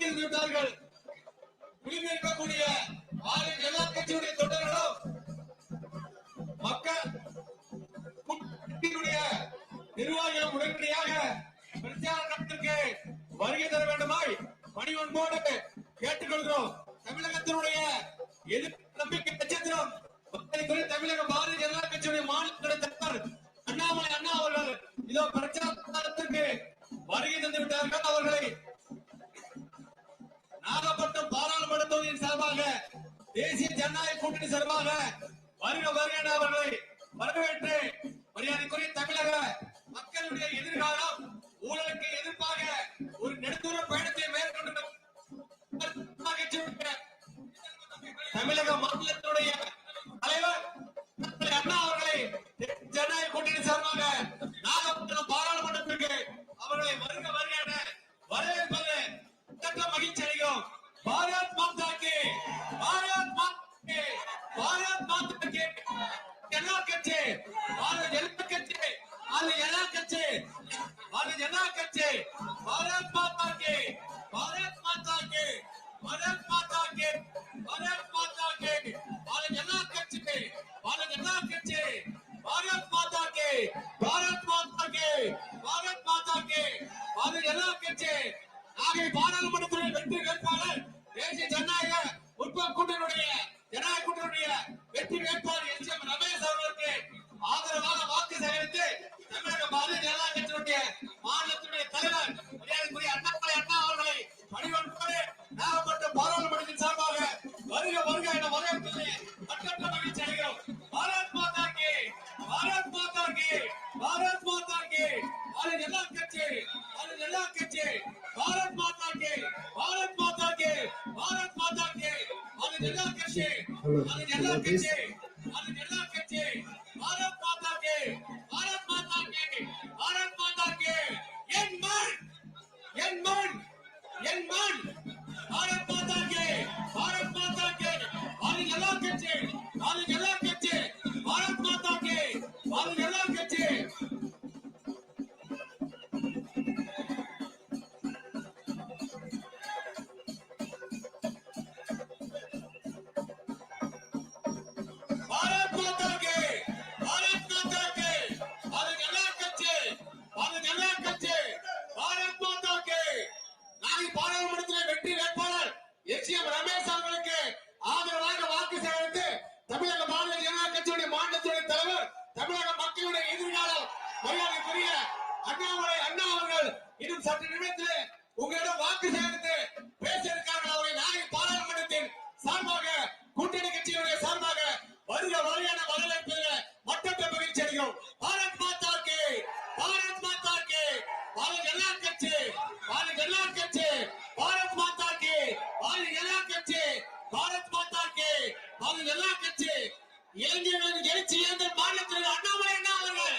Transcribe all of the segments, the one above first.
வருகை விட்டார்கள். இருக்கக்கூடிய எல்லா கட்சியுடைய தொண்டர்களும் மக்கள் நிர்வாகிகளும் உடனடியாக பிரச்சாரத்திற்கு வருகை தர வேண்டுமாய் பணிவன்போடு கேட்டுக்கொள்கிறோம். தமிழகத்தினுடைய நம்பிக்கை நட்சத்திரம் தமிழக பாரதிய ஜனதா கட்சியுடைய மாநில தலைவர் அண்ணாமலை அண்ணா அவர்கள் இதோ பிரச்சாரத்திற்கு வருகை தந்து விட்டார்கள். அவர்களை நாகப்பட்டினம் பாராளுமன்ற தொகுதியின் சார்பாக தேசிய ஜனநாயக கூட்டணி சார்பாக வருக வருக அவர்களை வரவேற்று மரியாதைக்குரிய தமிழக மக்களுடைய எதிர்காலம் ஊழலுக்கு எதிர்ப்பாக ஒரு நெடுந்தூர பயணத்தை மேற்கொண்டு தமிழக மாநிலத்தினுடைய தலைவர் அண்ணா அவர்களை ஜனநாயக கூட்டணி சார்பாக நாகப்பட்டினம் பாராளுமன்றத்திற்கு அவர்களை வருக வருக என வரவேற்பது மகிழ்ச்சி அடைகிறோம். பாரத் மாதா கி பாரத் மாதா கி பாரத் மாதா கி எல்லா கட்சி பாரத் எல்லா கட்சி அது எல்லா கட்சி பாரத் எல்லா கட்சி பாரத் மாதா கி பாரத் மாதா கி பாரத் மாதா கி பாரத் மாதா கி பாரத் எல்லா கட்சி பாரத் எல்லா கட்சி பாரத் மாதா கி பாரத் மாதா கி பாரத் மாதா கி பாரத் எல்லா கட்சி ஆகிய பாராளுமன்றத்துடைய வெற்றி வேட்பாளர் தேசிய ஜனநாயக முற்போக்கு கூட்டணியுடைய ஜனநாயக கூட்டணியுடைய வெற்றி வேட்பாளர் எஸ்.எம். ரமேஷ் அவர்களுக்கு ஆதரவாக வாக்கு சேகரித்து தமிழக பாரதிய ஜனதா கட்சியினுடைய மாநிலத்தினுடைய தலைவர் மரியாதைக்குரிய அண்ணாமலை அண்ணா அவர்களை பணிவன்போடு நாகப்பட்டினம் பாராளுமன்றத்தின் சார்பாக வருக வருக என வரவேற்பதிலே மற்றற்ற மகிழ்ச்சி அடைகிறோம். பாரத் மாதா கி பாரத் மாதா கி பாரத் மாதா கி பாரத் எல்லா கட்சி பாரத் எல்லா கட்சி भारत माता के भारत माता के भारत माता के भारत जिला कच्चे भारत जिला कच्चे भारत जिला कच्चे भारत माता के भारत माता के भारत माता के एन मन भारत माता के भारत माता के भारत जिला कच्चे भारत जिला कच्चे भारत माता के भारत जिला कच्चे எஸ்.எம். ரமேஷ் அவர்களுக்கு ஆதரவாக வாக்கு சேகரித்து தமிழக பாரதிய ஜனதா கட்சியுடைய மாநிலத்துடைய தலைவர் தமிழக மக்களுடைய எதிர்காலம் மரியாதைக்குரிய அண்ணாமலை அண்ணா அவர்கள் இன்னும் சற்று நிமிடத்தில் உங்களிடம் வாக்கு சேகரித்து பேச இருக்கார்கள். அவரை நாளை பாராளுமன்றத்தின் சார்பாக கூட்டணி கட்சியினுடைய சார்பாக வருக வரையான வரவேற்பதில் மற்றற்ற மகிழ்ச்சி அடைகிறோம். பாரத் மாதா கி பாரத் மாதா கி பாரத் எல்லா கட்சி பாரத் எல்லா கட்சி பாரத் மாதா கி பாரத் எல்லா கட்சி பாரத் மாதா கி பாரத் எல்லா கட்சி இளைஞர்களின் எழுச்சி என்ற மாநிலத்தில் அண்ணாமலை அண்ணா அவர்கள்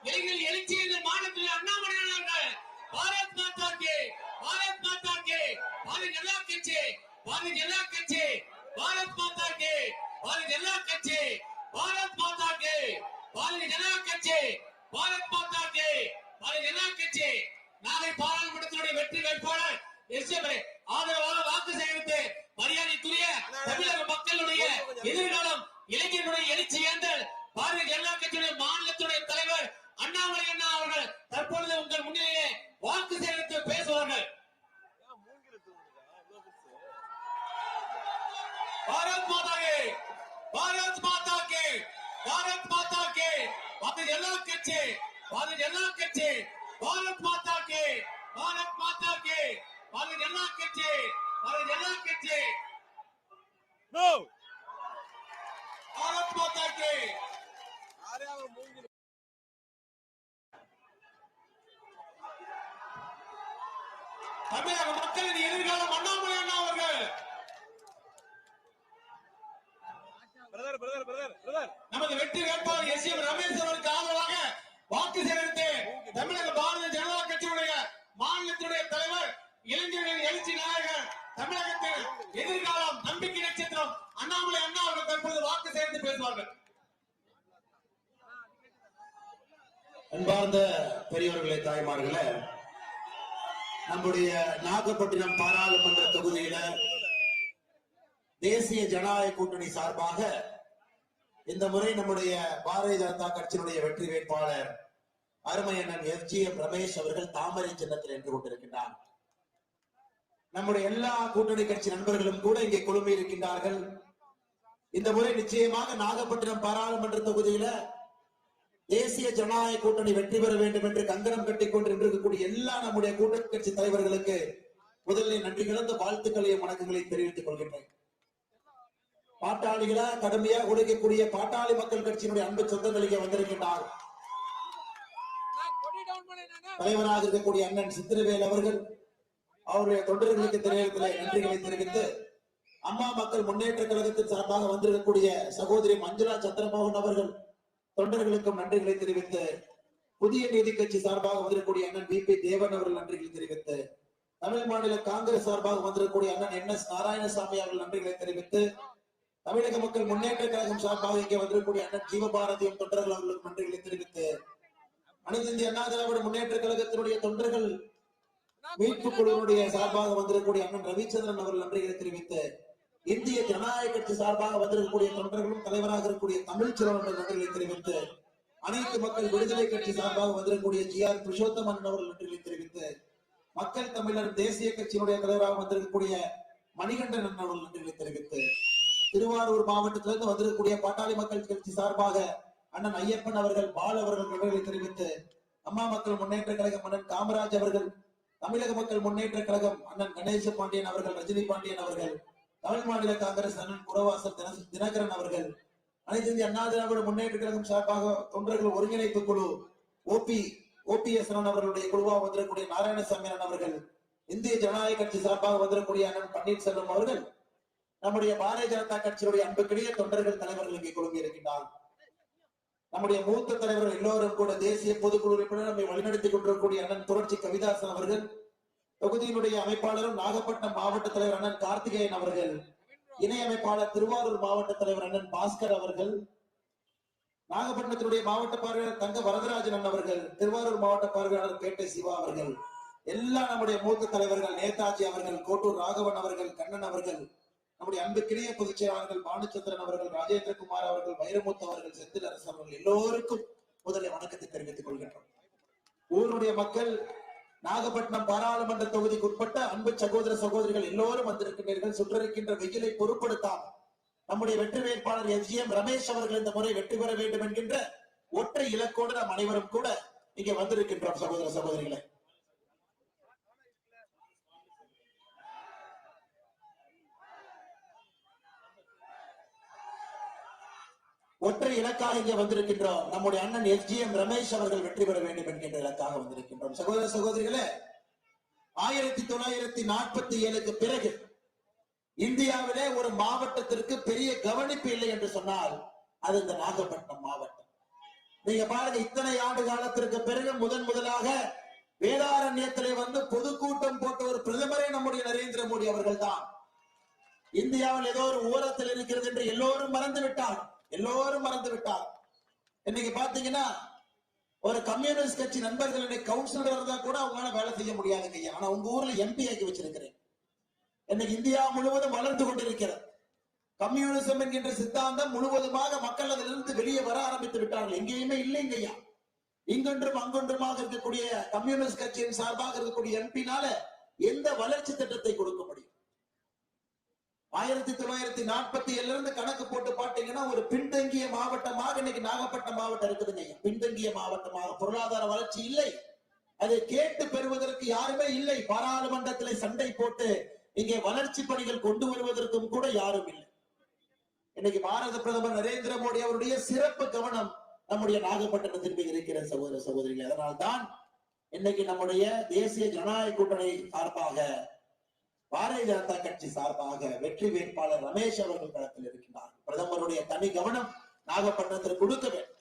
இளைஞர்கள் எழுச்சி என்ற மாநிலத்தில் அண்ணாமலை அண்ணா அவர்கள் பாரத் மாதா கி பாரத் மாதா கி பாரத் எல்லா கட்சி பாரத் எல்லா கட்சி பாரத் மாதா கி பாரத் எல்லா கட்சி பாரத் மாதா கி பாரத் எல்லா கட்சி பாரத் மாதா கி பாரத் எல்லா கட்சி நாளை பாராளுமன்றத்தினுடைய வெற்றி வேட்பாளர் எஸ்.எம். ஆதரவாக வாக்கு சேகரித்து மரியாதைக்குரிய தமிழக மக்களுடைய எதிர்காலம் இளைஞர்களுடைய எழுச்சி ஏந்தல் பாரதிய ஜனதா கட்சியுடைய மாநிலத்துடைய தலைவர் அண்ணாமலை அண்ணா அவர்கள் தற்பொழுது உங்கள் முன்னிலையே வாக்கு சேகரித்து பேசுவார்கள். பாரத் மாதா கி பாரத் மாதா கி பாரத் மாதா கி பாரத் எல்லா கட்சி பாரத் எல்லா கட்சி பாரத் மாதா கி பாரத் மாதா கி பாரத் எல்லா கட்சி பாரத் எல்லா கட்சி நோ பாரத் மாதா கி தமிழக மக்களின் எதிர்காலம் அண்ணாமலை அண்ணா அவர்கள் நமது வெற்றி வேட்பாளர் எஸ்.எம். ரமேஷ் அவர்களுக்கு ஆதரவாக வாக்கு சேகரித்து தமிழக பாரதிய ஜனதா கட்சியுடைய மாநிலத்துடைய தலைவர் இளைஞர்களின் எழுச்சி நாயகர் தமிழகத்தில் எதிர்காலம் நம்பிக்கை நட்சத்திரம் அண்ணாமலை அண்ணா அவர்கள் தற்போது வாக்கு சேகரித்து பேசுவார்கள். அன்பார்ந்த பெரியவர்களே, தாய்மார்களே, நம்முடைய நாகப்பட்டினம் பாராளுமன்ற தொகுதியில தேசிய ஜனநாயக கூட்டணி சார்பாக இந்த முறை நம்முடைய பாரதிய ஜனதா கட்சியினுடைய வெற்றி வேட்பாளர் அருமை அண்ணன் FGM ரமேஷ் அவர்கள் தாமரை சின்னத்தில் நின்று கொண்டிருக்கின்றார். நம்முடைய எல்லா கூட்டணி கட்சி நண்பர்களும் கூட இங்கே குழுமி இருக்கின்றார்கள். இந்த முறை நிச்சயமாக நாகப்பட்டினம் பாராளுமன்ற தொகுதியில தேசிய ஜனநாயக கூட்டணி வெற்றி பெற வேண்டும் என்று கங்கணம் கட்டிக்கொண்டு இருக்கக்கூடிய எல்லா நம்முடைய கூட்டணி கட்சி தலைவர்களுக்கு முதலில் நன்றி கலந்த வாழ்த்துக்களையும் வணக்கங்களையும் தெரிவித்துக் கொள்கின்றேன். பாட்டாளிகளா கடுமையாக உழைக்கக்கூடிய பாட்டாளி மக்கள் கட்சியினுடைய அன்பு சொந்தங்களுக்கு வந்திருக்கின்றார். தலைவராக இருக்கக்கூடிய அண்ணன் சித்திரவேல் அவர்கள் அவருடைய தொண்டர்களுக்கு தெரிவித்த நன்றிகளை தெரிவித்து, அம்மா மக்கள் முன்னேற்ற கழகத்தின் சார்பாக வந்திருக்கக்கூடிய சகோதரி மஞ்சுளா சந்திரமோகன் அவர்கள் தொண்டர்களுக்கும் நன்றிகளை தெரிவித்து, புதிய நீதி கட்சி சார்பாக வந்திருக்கக்கூடிய அண்ணன் VP தேவன் அவர்கள் நன்றிகளை தெரிவித்து, தமிழ் மாநில காங்கிரஸ் சார்பாக வந்திருக்கக்கூடிய அண்ணன் NS நாராயணசாமி அவர்கள் நன்றிகளை தெரிவித்து, தமிழக மக்கள் முன்னேற்ற கழகம் சார்பாக இங்கே வந்திருக்கக்கூடிய அண்ணன் ஜீவபாரதியும் தொண்டர்கள் அவர்களுக்கு நன்றிகளை தெரிவித்து, அனைத்து இந்திய அண்ணா திராவிட முன்னேற்ற கழகத்தினுடைய தொண்டர்கள் மீட்பு குழுவினுடைய சார்பாக வந்திருக்கக்கூடிய அண்ணன் ரவிச்சந்திரன் அவர்கள் நன்றிகளை தெரிவித்து, இந்திய ஜனநாயக கட்சி சார்பாக வந்திருக்கக்கூடிய தொண்டர்களும் தலைவராக இருக்கக்கூடிய தமிழ்ச்செல்வன் நன்றிகளை தெரிவித்து, அனைத்து மக்கள் விடுதலை கட்சி சார்பாக வந்திருக்கக்கூடிய GR புருஷோத்தமன் அவர்கள் நன்றிகளை தெரிவித்து, மக்கள் தமிழர் தேசிய கட்சியினுடைய தலைவராக வந்திருக்கக்கூடிய மணிகண்டன் அவர்கள் நன்றிகளை தெரிவித்து, திருவாரூர் மாவட்டத்திலிருந்து வந்திருக்கக்கூடிய பாட்டாளி மக்கள் கட்சி சார்பாக அண்ணன் ஐயப்பன் அவர்கள் பால் அவர்கள் நன்றிகளை தெரிவித்து, அம்மா மக்கள் முன்னேற்ற கழகம் அண்ணன் காமராஜ் அவர்கள், தமிழக மக்கள் முன்னேற்ற கழகம் அண்ணன் கணேச பாண்டியன் அவர்கள், ரஜினி பாண்டியன் அவர்கள், தமிழ் மாநில காங்கிரஸ் அண்ணன் குரவாசல் தினகரன் அவர்கள், அனைத்து இந்திய அண்ணா திராவிட முன்னேற்ற கழகம் சார்பாக தொண்டர்கள் ஒருங்கிணைப்பு குழு OPS அவர்களுடைய குழுவாக வந்திருக்கக்கூடிய நாராயணசாமி அவர்கள், இந்திய ஜனநாயக கட்சி சார்பாக வந்திருக்கக்கூடிய அண்ணன் பன்னீர்செல்வம் அவர்கள், நம்முடைய பாரதிய ஜனதா கட்சியினுடைய அன்புக்கிடையே தொண்டர்கள் தலைவர்கள் இங்கே குழுமி இருக்கின்றார். நம்முடைய மூத்த தலைவர்கள் எல்லோரும் கூட தேசிய பொதுக்குழு உறுப்பினர் நம்மை வழிநடத்திக் கொண்டிருக்கக்கூடிய அண்ணன் புரட்சி கவிதாசன் அவர்கள், தொகுதியினுடைய அமைப்பாளரும் நாகப்பட்டினம் மாவட்ட தலைவர் அண்ணன் கார்த்திகேயன் அவர்கள், இணை அமைப்பாளர் திருவாரூர் மாவட்ட தலைவர் அண்ணன் பாஸ்கர் அவர்கள், நாகப்பட்டினத்தினுடைய மாவட்ட பார்வையாளர் தங்க வரதராஜன் அவர்கள், திருவாரூர் மாவட்ட பார்வையாளர் பேட்டை சிவா அவர்கள், எல்லா நம்முடைய மூத்த தலைவர்கள் நேதாஜி அவர்கள், கோட்டூர் ராகவன் அவர்கள், கண்ணன் அவர்கள், நம்முடைய அன்புக்கிணைய பொதுச் செயலாளர்கள் பானுச்சந்திரன் அவர்கள், ராஜேந்திரகுமார் அவர்கள், வைரமுத்து அவர்கள், செந்தில் அரசு அவர்கள் எல்லோருக்கும் முதலில் வணக்கத்தை தெரிவித்துக் கொள்கின்றோம். ஊருடைய மக்கள், நாகப்பட்டினம் பாராளுமன்ற தொகுதிக்கு உட்பட்ட அன்பு சகோதர சகோதரிகள் எல்லோரும் வந்திருக்கின்றீர்கள். சுற்றிருக்கின்ற வெயிலை பொருட்படுத்தாமல் நம்முடைய வெற்றி வேட்பாளர் FGM ரமேஷ் அவர்கள் இந்த முறை வெற்றி பெற வேண்டும் என்கின்ற ஒற்றை இலக்கோடு நாம் அனைவரும் கூட இங்கே வந்திருக்கின்றோம். சகோதர சகோதரிகளை, ஒற்றை இலக்காக இங்கே வந்திருக்கின்றோம். நம்முடைய அண்ணன் FGM ரமேஷ் அவர்கள் வெற்றி பெற வேண்டும் என்கின்ற இலக்காக வந்திருக்கின்றோம். சகோதர சகோதரிகளே, 1947க்கு பிறகு இந்தியாவிலே ஒரு மாவட்டத்திற்கு பெரிய கவனிப்பு இல்லை என்று சொன்னால் அது இந்த நாகப்பட்டினம் மாவட்டம். நீங்க பாருங்க, இத்தனை ஆண்டு காலத்திற்கு பிறகு முதலாக வேதாரண்யத்திலே வந்து பொதுக்கூட்டம் போட்ட ஒரு பிரதமரை நம்முடைய நரேந்திர மோடி அவர்கள் தான். இந்தியாவில் ஏதோ ஒரு ஓரத்தில் இருக்கிறது என்று எல்லோரும் மறந்து விட்டார். இன்னைக்கு பாத்தீங்கன்னா ஒரு கம்யூனிஸ்ட் கட்சி நண்பர்களுடைய கவுன்சிலர் இருந்தா கூட அவங்களால வேலை செய்ய முடியாதுங்க. ஆனா உங்க ஊர்ல MP ஆக்கி வச்சிருக்கிறேன். இன்னைக்கு இந்தியா முழுவதும் வளர்ந்து கொண்டிருக்கிறது. கம்யூனிசம் என்கின்ற சித்தாந்தம் முழுவதுமாக மக்கள் அதிலிருந்து வெளியே வர ஆரம்பித்து விட்டார்கள். எங்கேயுமே இல்லைங்க ஐயா. இங்கொன்றும் அங்கொன்றுமாக இருக்கக்கூடிய கம்யூனிஸ்ட் கட்சியின் சார்பாக இருக்கக்கூடிய MP-னால எந்த வளர்ச்சி திட்டத்தை கொடுக்க முடியும்? 1947 இருந்து கணக்கு போட்டு பாத்தீங்கன்னா ஒரு பின்தங்கிய மாவட்டமாக இன்னைக்கு நாகப்பட்டினம் மாவட்டம் இருக்குதுங்க. பின்தங்கிய மாவட்டமாக, பொருளாதார வளர்ச்சி இல்லை, அதை கேட்டு பெறுவதற்கு யாருமே இல்லை. பாராளுமன்றத்தில் சண்டை போட்டு இங்கே வளர்ச்சி பணிகள் கொண்டு வருவதற்கும் கூட யாரும் இல்லை. இன்னைக்கு பாரத பிரதமர் நரேந்திர மோடி அவருடைய சிறப்பு கவனம் நம்முடைய நாகப்பட்டினத்திற்கு இருக்கிற சகோதர சகோதரிகள். அதனால்தான் இன்னைக்கு நம்முடைய தேசிய ஜனநாயக கூட்டணி சார்பாக, பாரதிய ஜனதா கட்சி சார்பாக வெற்றி வேட்பாளர் ரமேஷ் அவர்கள் களத்தில் இருக்கின்றார். பிரதமருடைய தனி கவனம் நாகப்பட்டினத்தில் கொடுக்க வேண்டும்.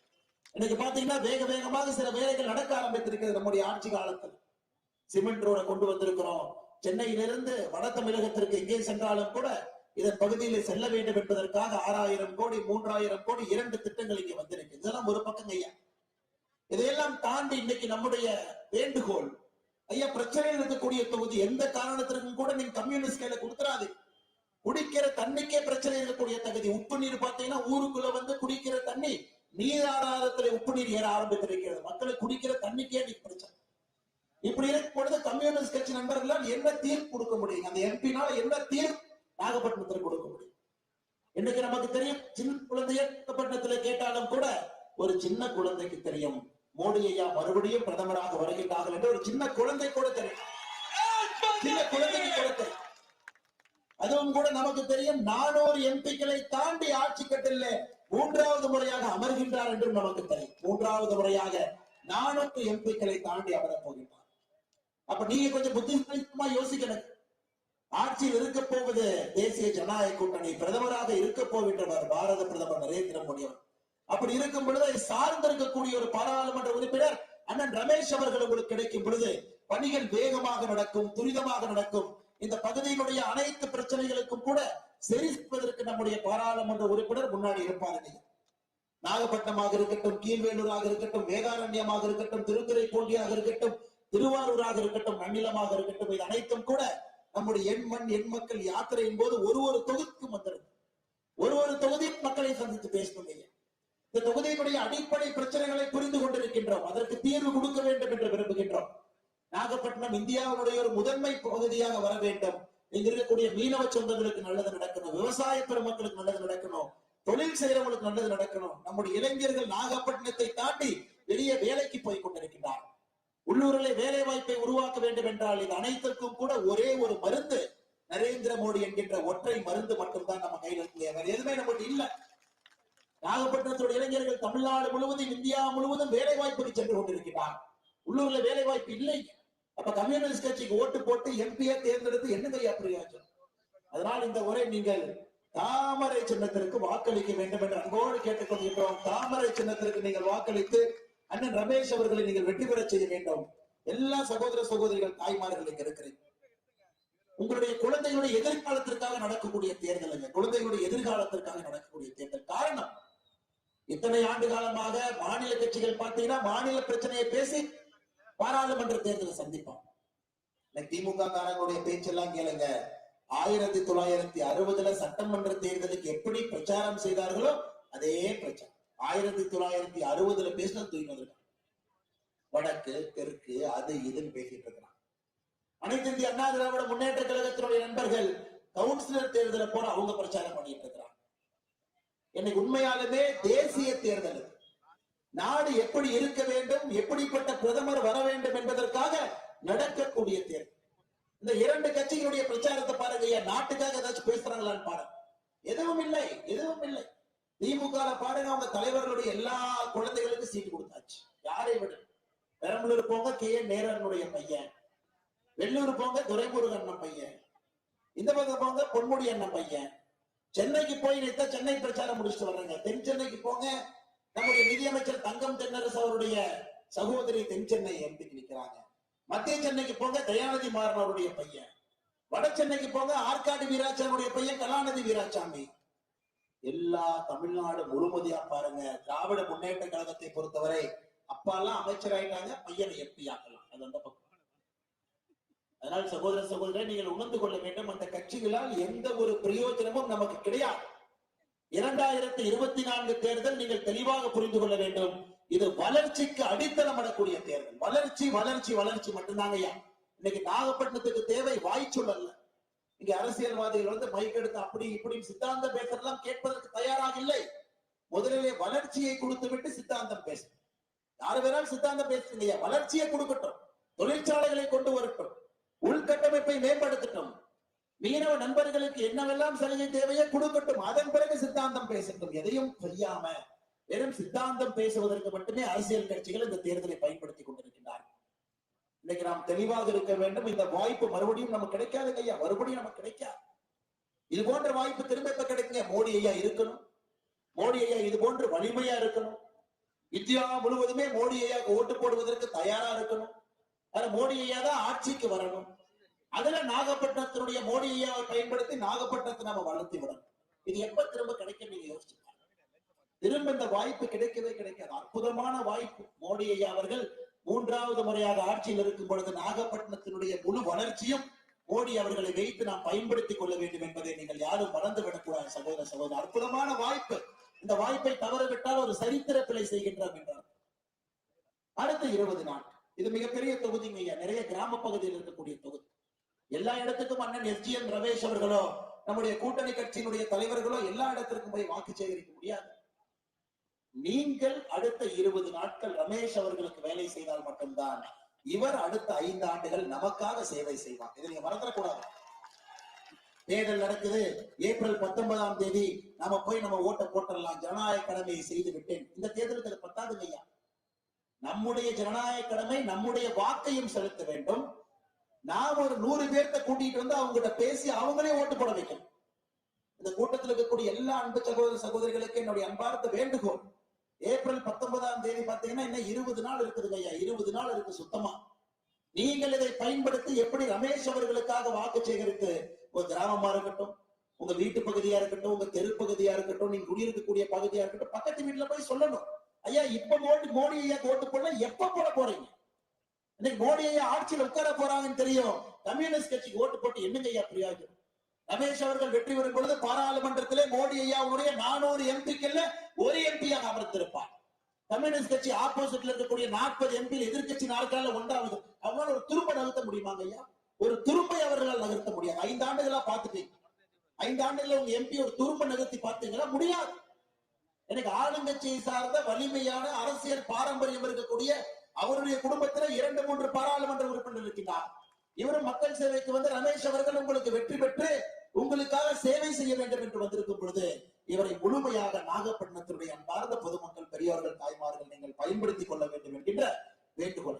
இன்னைக்கு பாத்தீங்கன்னா வேகமாக சில வேலைகள் நடக்க ஆரம்பித்திருக்கிறது. நம்முடைய ஆட்சி காலத்தில் சிமெண்ட் ரோட கொண்டு வந்திருக்கிறோம். சென்னையிலிருந்து வட தமிழகத்திற்கு எங்கே சென்றாலும் கூட இதன் பகுதியில் செல்ல வேண்டும் என்பதற்காக 6000 கோடி 3000 கோடி 2 திட்டங்கள் இங்கே வந்திருக்கு. இதெல்லாம் ஒரு பக்கம் ஐயா. இதையெல்லாம் தாண்டி இன்னைக்கு நம்முடைய வேண்டுகோள், ஐயா பிரச்சனையில் இருக்கக்கூடிய தொகுதி எந்த காரணத்திற்கும் கூட நீங்க கம்யூனிஸ்ட் கையில கொடுத்துறாது. குடிக்கிற தண்ணிக்கே பிரச்சனை இருக்கக்கூடிய தகுதி. உப்பு நீர் பாத்தீங்கன்னா ஊருக்குள்ள வந்து குடிக்கிற தண்ணி நீர் ஆதாரத்துல உப்பு நீர் ஏற ஆரம்பித்திருக்கிறது. மக்களுக்கு குடிக்கிற தண்ணிக்கே இன்னைக்கு பிரச்சனை. இப்படி இருக்கும் பொழுது கம்யூனிஸ்ட் கட்சி நண்பர்களால் என்ன தீர்ப்பு கொடுக்க முடியும்? அந்த எம்பினால என்ன தீர்ப்பு நாகப்பட்டினத்தில் கொடுக்க முடியும்? இன்னைக்கு நமக்கு தெரியும், சின்ன குழந்தைய நாகப்பட்டினத்துல கேட்டாலும் கூட ஒரு சின்ன குழந்தைக்கு தெரியும் மோடி ஐயா மறுபடியும் பிரதமராக வருகின்றார்கள் என்று ஒரு சின்ன குழந்தை கூட தெரியும். சின்ன குழந்தைக்கு கூட தெரியும். அதுவும் கூட நமக்கு தெரியும் 400 எம்பிக்களை தாண்டி ஆட்சி கட்டில 3வது முறையாக அமர்கின்றார் என்றும் நமக்கு தெரியும். 3வது முறையாக 400 எம்பிக்களை தாண்டி அமரப் போகின்றார். அப்ப நீங்க கொஞ்சம் புத்திசாலித்தனமா யோசிக்கணும். ஆட்சியில் இருக்க போவது தேசிய ஜனநாயக கூட்டணி, பிரதமராக இருக்க போகின்றவர் பாரத பிரதமர் நரேந்திர மோடி அவர். அப்படி இருக்கும் பொழுது சார்ந்திருக்கக்கூடிய ஒரு பாராளுமன்ற உறுப்பினர் அண்ணன் ரமேஷ் அவர்கள் உங்களுக்கு கிடைக்கும் பொழுது பணிகள் வேகமாக நடக்கும், துரிதமாக நடக்கும். இந்த பகுதியினுடைய அனைத்து பிரச்சனைகளுக்கும் கூட சரி செய்வதற்கு நம்முடைய பாராளுமன்ற உறுப்பினர் முன்னாடி இருப்பார். நாகப்பட்டினமாக இருக்கட்டும், கீழ்வேலூராக இருக்கட்டும், வேதாரண்யமாக இருக்கட்டும், திருத்துறைப்பூண்டியாக இருக்கட்டும், திருவாரூராக இருக்கட்டும், நன்னிலமாக இருக்கட்டும், இது அனைத்தும் கூட நம்முடைய எண்மண் எண் மக்கள் யாத்திரையின் போது ஒரு தொகுதிக்கும் வந்திருக்கு. ஒரு தொகுதி மக்களை சந்தித்து பேசணும். இந்த தொகுதியினுடைய அடிப்படை பிரச்சனைகளை புரிந்து கொண்டிருக்கின்றோம். அதற்கு தீர்வு கொடுக்க வேண்டும் என்று விரும்புகின்றோம். நாகப்பட்டினம் இந்தியாவுடைய ஒரு முதன்மை பகுதியாக வர வேண்டும். இங்க இருக்கக்கூடிய மீனவ சொந்தங்களுக்கு நல்லது நடக்கணும், விவசாய பெருமக்களுக்கு நல்லது நடக்கணும், தொழில் செய்யறவங்களுக்கு நல்லது நடக்கணும். நம்முடைய இளைஞர்கள் நாகப்பட்டினத்தை தாண்டி வெளியே வேலைக்கு போய் கொண்டிருக்கிறார். உள்ளூரிலே வேலை வாய்ப்பை உருவாக்க வேண்டும் என்றால் இது அனைத்திற்கும் கூட ஒரே ஒரு மருந்து, நரேந்திர மோடி என்கின்ற ஒற்றை மருந்து மட்டும்தான் நம்ம கையில் இருக்கு. வேற எதுவுமே நமக்கு இல்ல. நாகப்பட்டினத்துடைய இளைஞர்கள் தமிழ்நாடு முழுவதும் இந்தியா முழுவதும் வேலை வாய்ப்புக்கு சென்று கொண்டிருக்கிறார். உள்ளூர்ல வேலை வாய்ப்பு இல்லை. அப்ப கம்யூனிஸ்ட் கட்சிக்கு ஓட்டு போட்டு எம்பியை தேர்ந்தெடுத்து என்னங்க பிரயோஜனம்? அதனால் இந்த முறை நீங்கள் தாமரை சின்னத்திற்கு வாக்களிக்க வேண்டும் என்று அன்போடு கேட்டுக்கொள்கின்றோம். தாமரை சின்னத்திற்கு நீங்கள் வாக்களித்து அண்ணன் ரமேஷ் அவர்களை நீங்கள் வெற்றி பெற செய்ய வேண்டும். எல்லா சகோதர சகோதரிகள் தாய்மார்கள் இங்க இருக்கிறேன். உங்களுடைய குழந்தைகளுடைய எதிர்காலத்திற்காக நடக்கக்கூடிய தேர்தல், குழந்தைகளுடைய எதிர்காலத்திற்காக நடக்கக்கூடிய தேர்தல். காரணம், இத்தனை ஆண்டு காலமாக மாநில கட்சிகள் பார்த்தீங்கன்னா மாநில பிரச்சனையை பேசி பாராளுமன்ற தேர்தலை சந்திப்பாங்க. திமுக காரங்களுடைய பேச்செல்லாம் கேளுங்க. 1960 சட்டமன்ற தேர்தலுக்கு எப்படி பிரச்சாரம் செய்தார்களோ அதே பிரச்சாரம் 1960 பேசின தூய்மை வடக்கு தெற்கு அது இதுன்னு பேசிட்டு இருக்கிறாங்க. அனைத்து இந்திய அண்ணா திராவிட முன்னேற்ற கழகத்தினுடைய நண்பர்கள் கவுன்சிலர் தேர்தலை போல அவங்க பிரச்சாரம் பண்ணிட்டு இருக்கிறாங்க. இன்னைக்கு உண்மையாலுமே தேசிய தேர்தல் நாடு எப்படி இருக்க வேண்டும், எப்படிப்பட்ட பிரதமர் வர வேண்டும் என்பதற்காக நடக்கக்கூடிய தேர்தல். இந்த இரண்டு கட்சிகளுடைய பிரச்சாரத்தை பாருங்க. நாட்டுக்காக ஏதாச்சும் பேசுறாங்களான்னு பாருங்க. எதுவும் இல்லை, எதுவும் இல்லை. திமுக பாருங்க, அவங்க தலைவர்களுடைய எல்லா குழந்தைகளுக்கும் சீட்டு கொடுத்தாச்சு. யாரை விட பெரம்பலூர் போங்க கே.என். நேரனுடைய பையன், வெள்ளூர் போங்க துரைமுருகன் அண்ணன் பையன், இந்த பக்கம் போங்க பொன்முடி அண்ணன் பையன். சென்னைக்கு போய் நிறுத்த சென்னை பிரச்சாரம் முடிச்சுட்டு வர்றாங்க. தென் சென்னைக்கு போங்க, நம்முடைய நிதியமைச்சர் தங்கம் தென்னரசு அவருடைய சகோதரி தென் சென்னை எம்பிக்கு நிற்கிறாங்க. மத்திய சென்னைக்கு போங்க தயாநிதி மாறன் அவருடைய பையன், வட சென்னைக்கு போங்க ஆற்காடு வீராசாமியுடைய பையன் கலாநிதி வீராசாமி. எல்லா தமிழ்நாடு முழுமதியா பாருங்க. திராவிட முன்னேற்ற கழகத்தை பொறுத்தவரை அப்பா எல்லாம் அமைச்சராயிட்டாங்க, பையனை எம்பி ஆக்கலாம். அது அந்த பக்கம். அதனால் சகோதர சகோதரர் நீங்கள் உணர்ந்து கொள்ள வேண்டும், அந்த கட்சிகளால் எந்த ஒரு பிரயோஜனமும் நமக்கு கிடையாது. 2024 தேர்தல் நீங்கள் தெளிவாக புரிந்து கொள்ள வேண்டும். இது வளர்ச்சிக்கு அடித்தளம் அடக்கூடிய தேர்தல். வளர்ச்சி வளர்ச்சி வளர்ச்சி மட்டும்தாங்க. இன்னைக்கு நாகப்பட்டினத்துக்கு தேவை வாய்ச்சொல் அல்ல. இங்க அரசியல்வாதிகள் வந்து மைக் எடுத்து அப்படி இப்படி சித்தாந்தம் பேசுறதெல்லாம் கேட்பதற்கு தயாராக இல்லை. முதலிலே வளர்ச்சியை கொடுத்து விட்டு சித்தாந்தம் பேசணும். யாரு வேணாலும் சித்தாந்தம் பேசுறீங்க, வளர்ச்சியை கொடுக்கட்டும், தொழிற்சாலைகளை கொண்டு வரட்டும், உள்கட்டமைப்பை மேம்படுத்தட்டும், மீனவ நண்பர்களுக்கு என்னவெல்லாம் சலுகை தேவையோ கொடுக்கட்டும், அதன் பிறகு சித்தாந்தம் பேசட்டும். எதையும் செய்யாம வெறும் சித்தாந்தம் பேசுவதற்கு மட்டுமே அரசியல் கட்சிகள் இந்த தேர்தலை பயன்படுத்திக் கொண்டிருக்கின்றார்கள். இன்னைக்கு நாம் தெளிவாக இருக்க வேண்டும். இந்த வாய்ப்பு மறுபடியும் நமக்கு கிடைக்காது ஐயா, மறுபடியும் நமக்கு கிடைக்காது. இது போன்ற வாய்ப்பு திரும்ப கிடைக்குங்க. மோடி ஐயா இருக்கணும், மோடி ஐயா இது போன்று வலிமையா இருக்கணும். இந்தியா முழுவதுமே மோடி ஐயா ஓட்டு போடுவதற்கு தயாரா இருக்கணும். ஆனா மோடி ஐயா தான் ஆட்சிக்கு வரணும். அதுல நாகப்பட்டினத்தினுடைய மோடி ஐயாவை பயன்படுத்தி நாகப்பட்டினத்தை நாம வளர்த்தி விடணும். இது எப்ப திரும்ப கிடைக்கும் நீங்க யோசிச்சு திரும்ப இந்த வாய்ப்பு கிடைக்கவே கிடைக்காது. அற்புதமான வாய்ப்பு. மோடி ஐயா அவர்கள் மூன்றாவது முறையாக ஆட்சியில் இருக்கும் பொழுது நாகப்பட்டினத்தினுடைய முழு வளர்ச்சியும் மோடி அவர்களை வைத்து நாம் பயன்படுத்திக் கொள்ள வேண்டும் என்பதை நீங்கள் யாரும் மறந்துவிடக் கூடாது. சகோதர சகோதரர், அற்புதமான வாய்ப்பு. இந்த வாய்ப்பை தவறவிட்டால் ஒரு சரித்திர பிழை செய்கின்றோம் என்றார். அடுத்த 20 நாட்கள், இது மிகப்பெரிய தொகுதிங்க ஐயா. நிறைய கிராம பகுதியில் இருக்கக்கூடிய தொகுதி. எல்லா இடத்துக்கும் அண்ணன் எஸ்ஜிஎம் ரமேஷ் அவர்களோ நம்முடைய கூட்டணி கட்சியினுடைய தலைவர்களோ எல்லா இடத்திற்கும் போய் வாக்கு சேகரிக்க முடியாது. நீங்கள் அடுத்த 20 நாட்கள் ரமேஷ் அவர்களுக்கு வேலை செய்தால் மட்டும்தான் இவர் அடுத்த 5 ஆண்டுகள் நமக்காக சேவை செய்வார். இதை நீங்க மறந்துடக்கூடாது. தேர்தல் நடக்குது, ஏப்ரல் 19ஆம் தேதி நாம போய் நம்ம ஓட்டை போட்டுடலாம், ஜனநாயக கடமையை செய்து விட்டேன். இந்த தேர்தலுக்கு அது பத்தாதுங்க ஐயா. நம்முடைய ஜனநாயக கடமை, நம்முடைய வாக்கையும் செலுத்த வேண்டும். நாம் ஒரு 100 பேர்த்த கூட்டிட்டு வந்து அவங்ககிட்ட பேசி அவங்களே ஓட்டு போட வைக்கணும். இந்த கூட்டத்தில் இருக்கக்கூடிய எல்லா அன்பு சகோதர சகோதரிகளுக்கு என்னுடைய அன்பார்ந்த வேண்டுகோள், ஏப்ரல் 19ஆம் தேதி பாத்தீங்கன்னா இன்னும் 20 நாள் இருக்குதுங்க ஐயா. 20 நாள் இருக்கு சுத்தமா. நீங்கள் இதை பயன்படுத்தி எப்படி ரமேஷ் அவர்களுக்காக வாக்கு சேகரித்து, உங்க கிராமமா இருக்கட்டும், உங்க வீட்டு பகுதியா இருக்கட்டும், உங்க தெரு பகுதியா இருக்கட்டும், நீங்க குடியிருக்கக்கூடிய பகுதியா இருக்கட்டும், பக்கத்து வீட்டுல போய் சொல்லணும், ஐயா இப்ப மோடி ஐயா ஓட்டு போட எப்ப போட போறீங்க? இன்னைக்கு மோடி ஐயா ஆட்சியில் உட்கார போறாங்கன்னு தெரியும், கம்யூனிஸ்ட் கட்சிக்கு ஓட்டு போட்டு என்னங்க ஐயா பிரயோஜனம்? ரமேஷ் அவர்கள் வெற்றி பெறும் பொழுது பாராளுமன்றத்திலே மோடி ஐயாவுடைய 400 எம்பிக்கள்ல ஒரு எம்பியாக அமர்ந்திருப்பார். கம்யூனிஸ்ட் கட்சி ஆப்போசிட்ல இருக்கக்கூடிய 40 எம்பி எதிர்கட்சி நாற்கால ஒன்றாவது. அவங்களால ஒரு துருப்ப நகர்த்த முடியுமாங்க ஐயா? ஒரு துருப்பை அவர்களால் நகர்த்த முடியாது. 5 ஆண்டுகளா பாத்துட்டீங்க. 5 ஆண்டுகள உங்க எம்பி ஒரு துருப்ப நகர்த்தி பார்த்தீங்களா? முடியாது. எனக்கு ஆளுங்கட்சியை சார்ந்த வலிமையான அரசியல் பாரம்பரியம் இருக்கக்கூடிய அவருடைய குடும்பத்துல 2-3 பாராளுமன்ற உறுப்பினர் இருக்கின்றார். இவரும் மக்கள் சேவைக்கு வந்து ரமேஷ் அவர்கள் உங்களுக்கு வெற்றி பெற்று உங்களுக்காக சேவை செய்ய வேண்டும் என்று வந்திருக்கும் பொழுது இவரை முழுமையாக நாகப்பட்டினத்தினுடைய அன்பார்ந்த பொதுமக்கள், பெரியவர்கள், தாய்மார்கள் நீங்கள் பயன்படுத்திக் கொள்ள வேண்டும் என்கின்ற வேண்டுகோள்.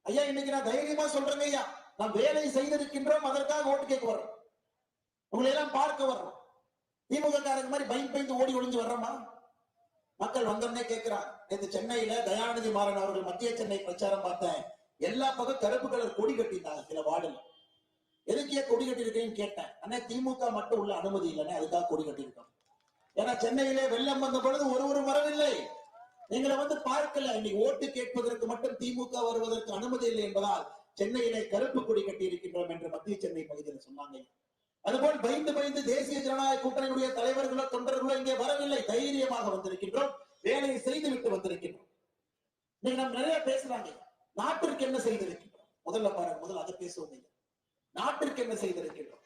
ஐயா இன்னைக்கு நான் தைரியமா சொல்றேங்க ஐயா, நாம் வேலை செய்திருக்கின்றோம், அதற்காக ஓட்டு கேட்க வர்றோம், உங்களை எல்லாம் பார்க்க வர்றோம். திமுக காரங்க மாதிரி பயந்து ஓடி ஒளிஞ்சு வர்றோமா? மக்கள் வந்தோடனே கேட்கிறாங்க. நேற்று சென்னையில தயாநிதி மாறன் அவர்கள் மத்திய சென்னை பிரச்சாரம் பார்த்தேன், எல்லா பக்கம் கருப்பு கலர் கொடி கட்டிட்டாங்க சில வார்டுல. எதுக்கே கொடி கட்டி இருக்கேன்னு கேட்டேன். ஆனா திமுக மட்டும் உள்ள அனுமதி இல்லைன்னு அதுக்காக கொடி கட்டியிருக்கோம். ஏன்னா சென்னையிலே வெள்ளம் வந்த பொழுது ஒரு வரவில்லை, நீங்களை வந்து பார்க்கல. இன்னைக்கு ஓட்டு கேட்பதற்கு மட்டும் திமுக வருவதற்கு அனுமதி இல்லை என்பதால் சென்னையிலே கருப்பு கொடி கட்டி இருக்கின்றோம் என்று மத்திய சென்னை பகுதியில் சொன்னாங்க. அதுபோல் பயந்து தேசிய ஜனநாயக கூட்டணியுடைய தலைவர்களோ தொண்டர்களோ இங்கே வரவில்லை, தைரியமாக வந்திருக்கின்றோம், வேலையை செய்து விட்டு வந்திருக்கின்றோம். இன்னைக்கு நம்ம நிறைய பேசுறாங்க, நாட்டிற்கு என்ன செய்திருக்கின்றோம்? முதல்ல பாருங்க, முதல்ல அதை பேசுவோம். நாட்டிற்கு என்ன செய்திருக்கின்றோம்?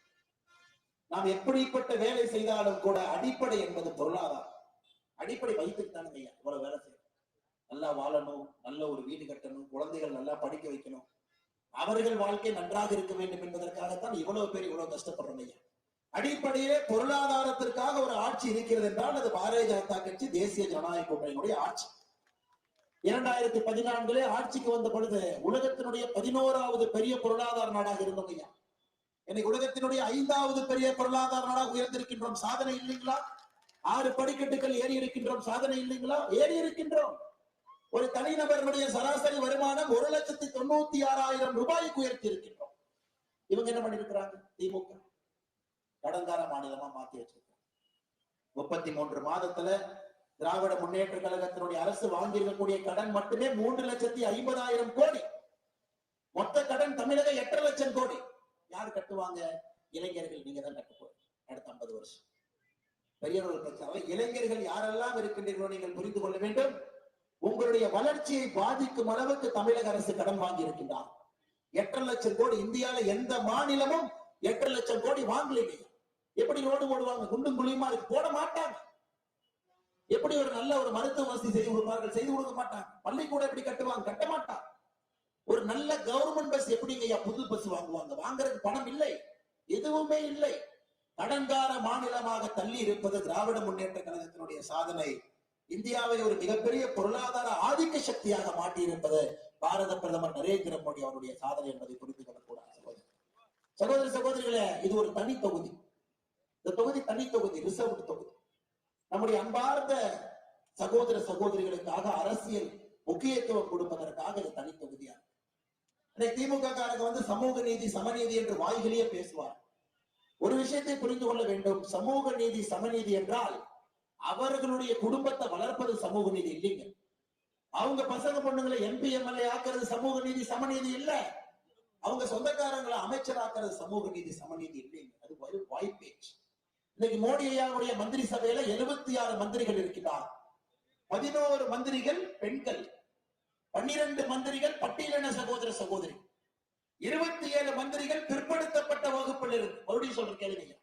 நாம் எப்படிப்பட்ட வேலை செய்தாலும் கூட அடிப்படை என்பது பொருளாதாரம். அடிப்படை வைத்துட்டு தானுங்க ஐயா இவ்வளவு வேலை செய்யணும். நல்லா வாழணும், நல்ல ஒரு வீடு கட்டணும், குழந்தைகள் நல்லா படிக்க வைக்கணும், அவர்கள் வாழ்க்கை நன்றாக இருக்க வேண்டும் என்பதற்காகத்தான் இவ்வளவு பேர் இவ்வளவு கஷ்டப்படுறோம் ஐயா. அடிப்படையே பொருளாதாரத்திற்காக ஒரு ஆட்சி இருக்கிறது என்றால் அது பாரதிய ஜனதா கட்சி, தேசிய ஜனநாயக கூட்டணியினுடைய ஆட்சி. 2014 ஆட்சிக்கு வந்த பொழுது உலகத்தினுடைய 11வது பெரிய பொருளாதார நாடாக இருந்தோம் ஐயா. இன்னைக்கு உலகத்தினுடைய 5வது பெரிய பொருளாதார நாடாக உயர்ந்திருக்கின்றோம். சாதனை இல்லைங்களா? 6 படிக்கட்டுகள் ஏறி இருக்கின்றோம். சாதனை இல்லைங்களா? ஏறி இருக்கின்றோம். ஒரு தனிநபருடைய சராசரி வருமானம் 1,96,000 ரூபாய்க்கு உயர்த்தி இருக்கின்றோம். இவங்க என்ன பண்ணிருக்கிறாங்க? திமுக கடன்கார மாநிலமா மாத்தி வச்சிருக்காங்க. 33 மாதத்துல திராவிட முன்னேற்ற கழகத்தினுடைய அரசு வாங்கியிருக்கக்கூடிய கடன் மட்டுமே 3,50,000 கோடி. மொத்த கடன் தமிழக 8 லட்சம் கோடி. யார் கட்டுவாங்க? இளைஞர்கள். நீங்க தான் கட்ட போறீங்க அடுத்த 50 வருஷம். பெரிய ஒரு பிரச்சனை. இளைஞர்கள் யாரெல்லாம் இருக்கின்றீர்களோ நீங்கள் புரிந்து கொள்ள வேண்டும், உங்களுடைய வளர்ச்சியை பாதிக்கும் அளவுக்கு தமிழக அரசு கடன் வாங்கி இருக்கின்றார். 8 லட்சம் கோடி. இந்தியாவில எந்த மாநிலமும் 8 லட்சம் கோடி வாங்கலைங்க. எப்படி ரோடு போடுவாங்க? குண்டும் குழியுமா இருக்கு, போட மாட்டாங்க. எப்படி ஒரு நல்ல ஒரு மருத்துவ வசதி செய்து கொடுப்பார்கள்? செய்து கொடுக்க மாட்டாங்க. பள்ளிக்கூடம் எப்படி கட்டுவாங்க? கட்ட மாட்டாங்க. ஒரு நல்ல கவர்மெண்ட் பஸ் எப்படிங்க புது பஸ் வாங்குவாங்க? வாங்குறதுக்கு பணம் இல்லை, எதுவுமே இல்லை. கடன்கார மாநிலமாக தள்ளி இருப்பது திராவிட முன்னேற்ற கழகத்தினுடைய சாதனை. இந்தியாவை ஒரு மிகப்பெரிய பொருளாதார ஆதிக்க சக்தியாக மாற்றியிருப்பது பாரத பிரதமர் நரேந்திர மோடி அவருடைய சாதனை என்பதை புரிந்து கொள்ளக்கூடாது. சகோதர சகோதரிகளே, இது ஒரு தனி தொகுதி. இந்த தொகுதி தனி தொகுதி, ரிசர்வ்டு தொகுதி. நம்முடைய அன்பார்ந்த சகோதர சகோதரிகளுக்காக அரசியல் முக்கியத்துவம் கொடுப்பதற்காக இது தனி தொகுதியா. திமுக காரங்க வந்து சமூக நீதி சமநீதி என்று வாய்களையே பேசுவார். ஒரு விஷயத்தை புரிந்து கொள்ள வேண்டும், சமூக நீதி சமநீதி என்றால் அவர்களுடைய குடும்பத்தை வளர்ப்பது சமூக நீதி இல்லைங்க. அவங்க பசங்க பொண்ணுங்களை MP MLA ஆக்குறது சமூக நீதி சமநீதி இல்ல. அவங்க சொந்தக்காரங்களை அமைச்சர் ஆக்குறது சமூக நீதி சமநீதி இல்லைங்க. அது ஒரு வாய்ப்பேச்சு. இன்னைக்கு மோடி ஐயாவுடைய மந்திரி சபையில 76 மந்திரிகள் இருக்கிறார். 11 மந்திரிகள் பெண்கள், 12 மந்திரிகள் பட்டியலின சகோதர சகோதரி, 27 மந்திரிகள் பிற்படுத்தப்பட்ட வகுப்பில் இருக்கு. மறுபடியும் சொல்ற கேளுங்க,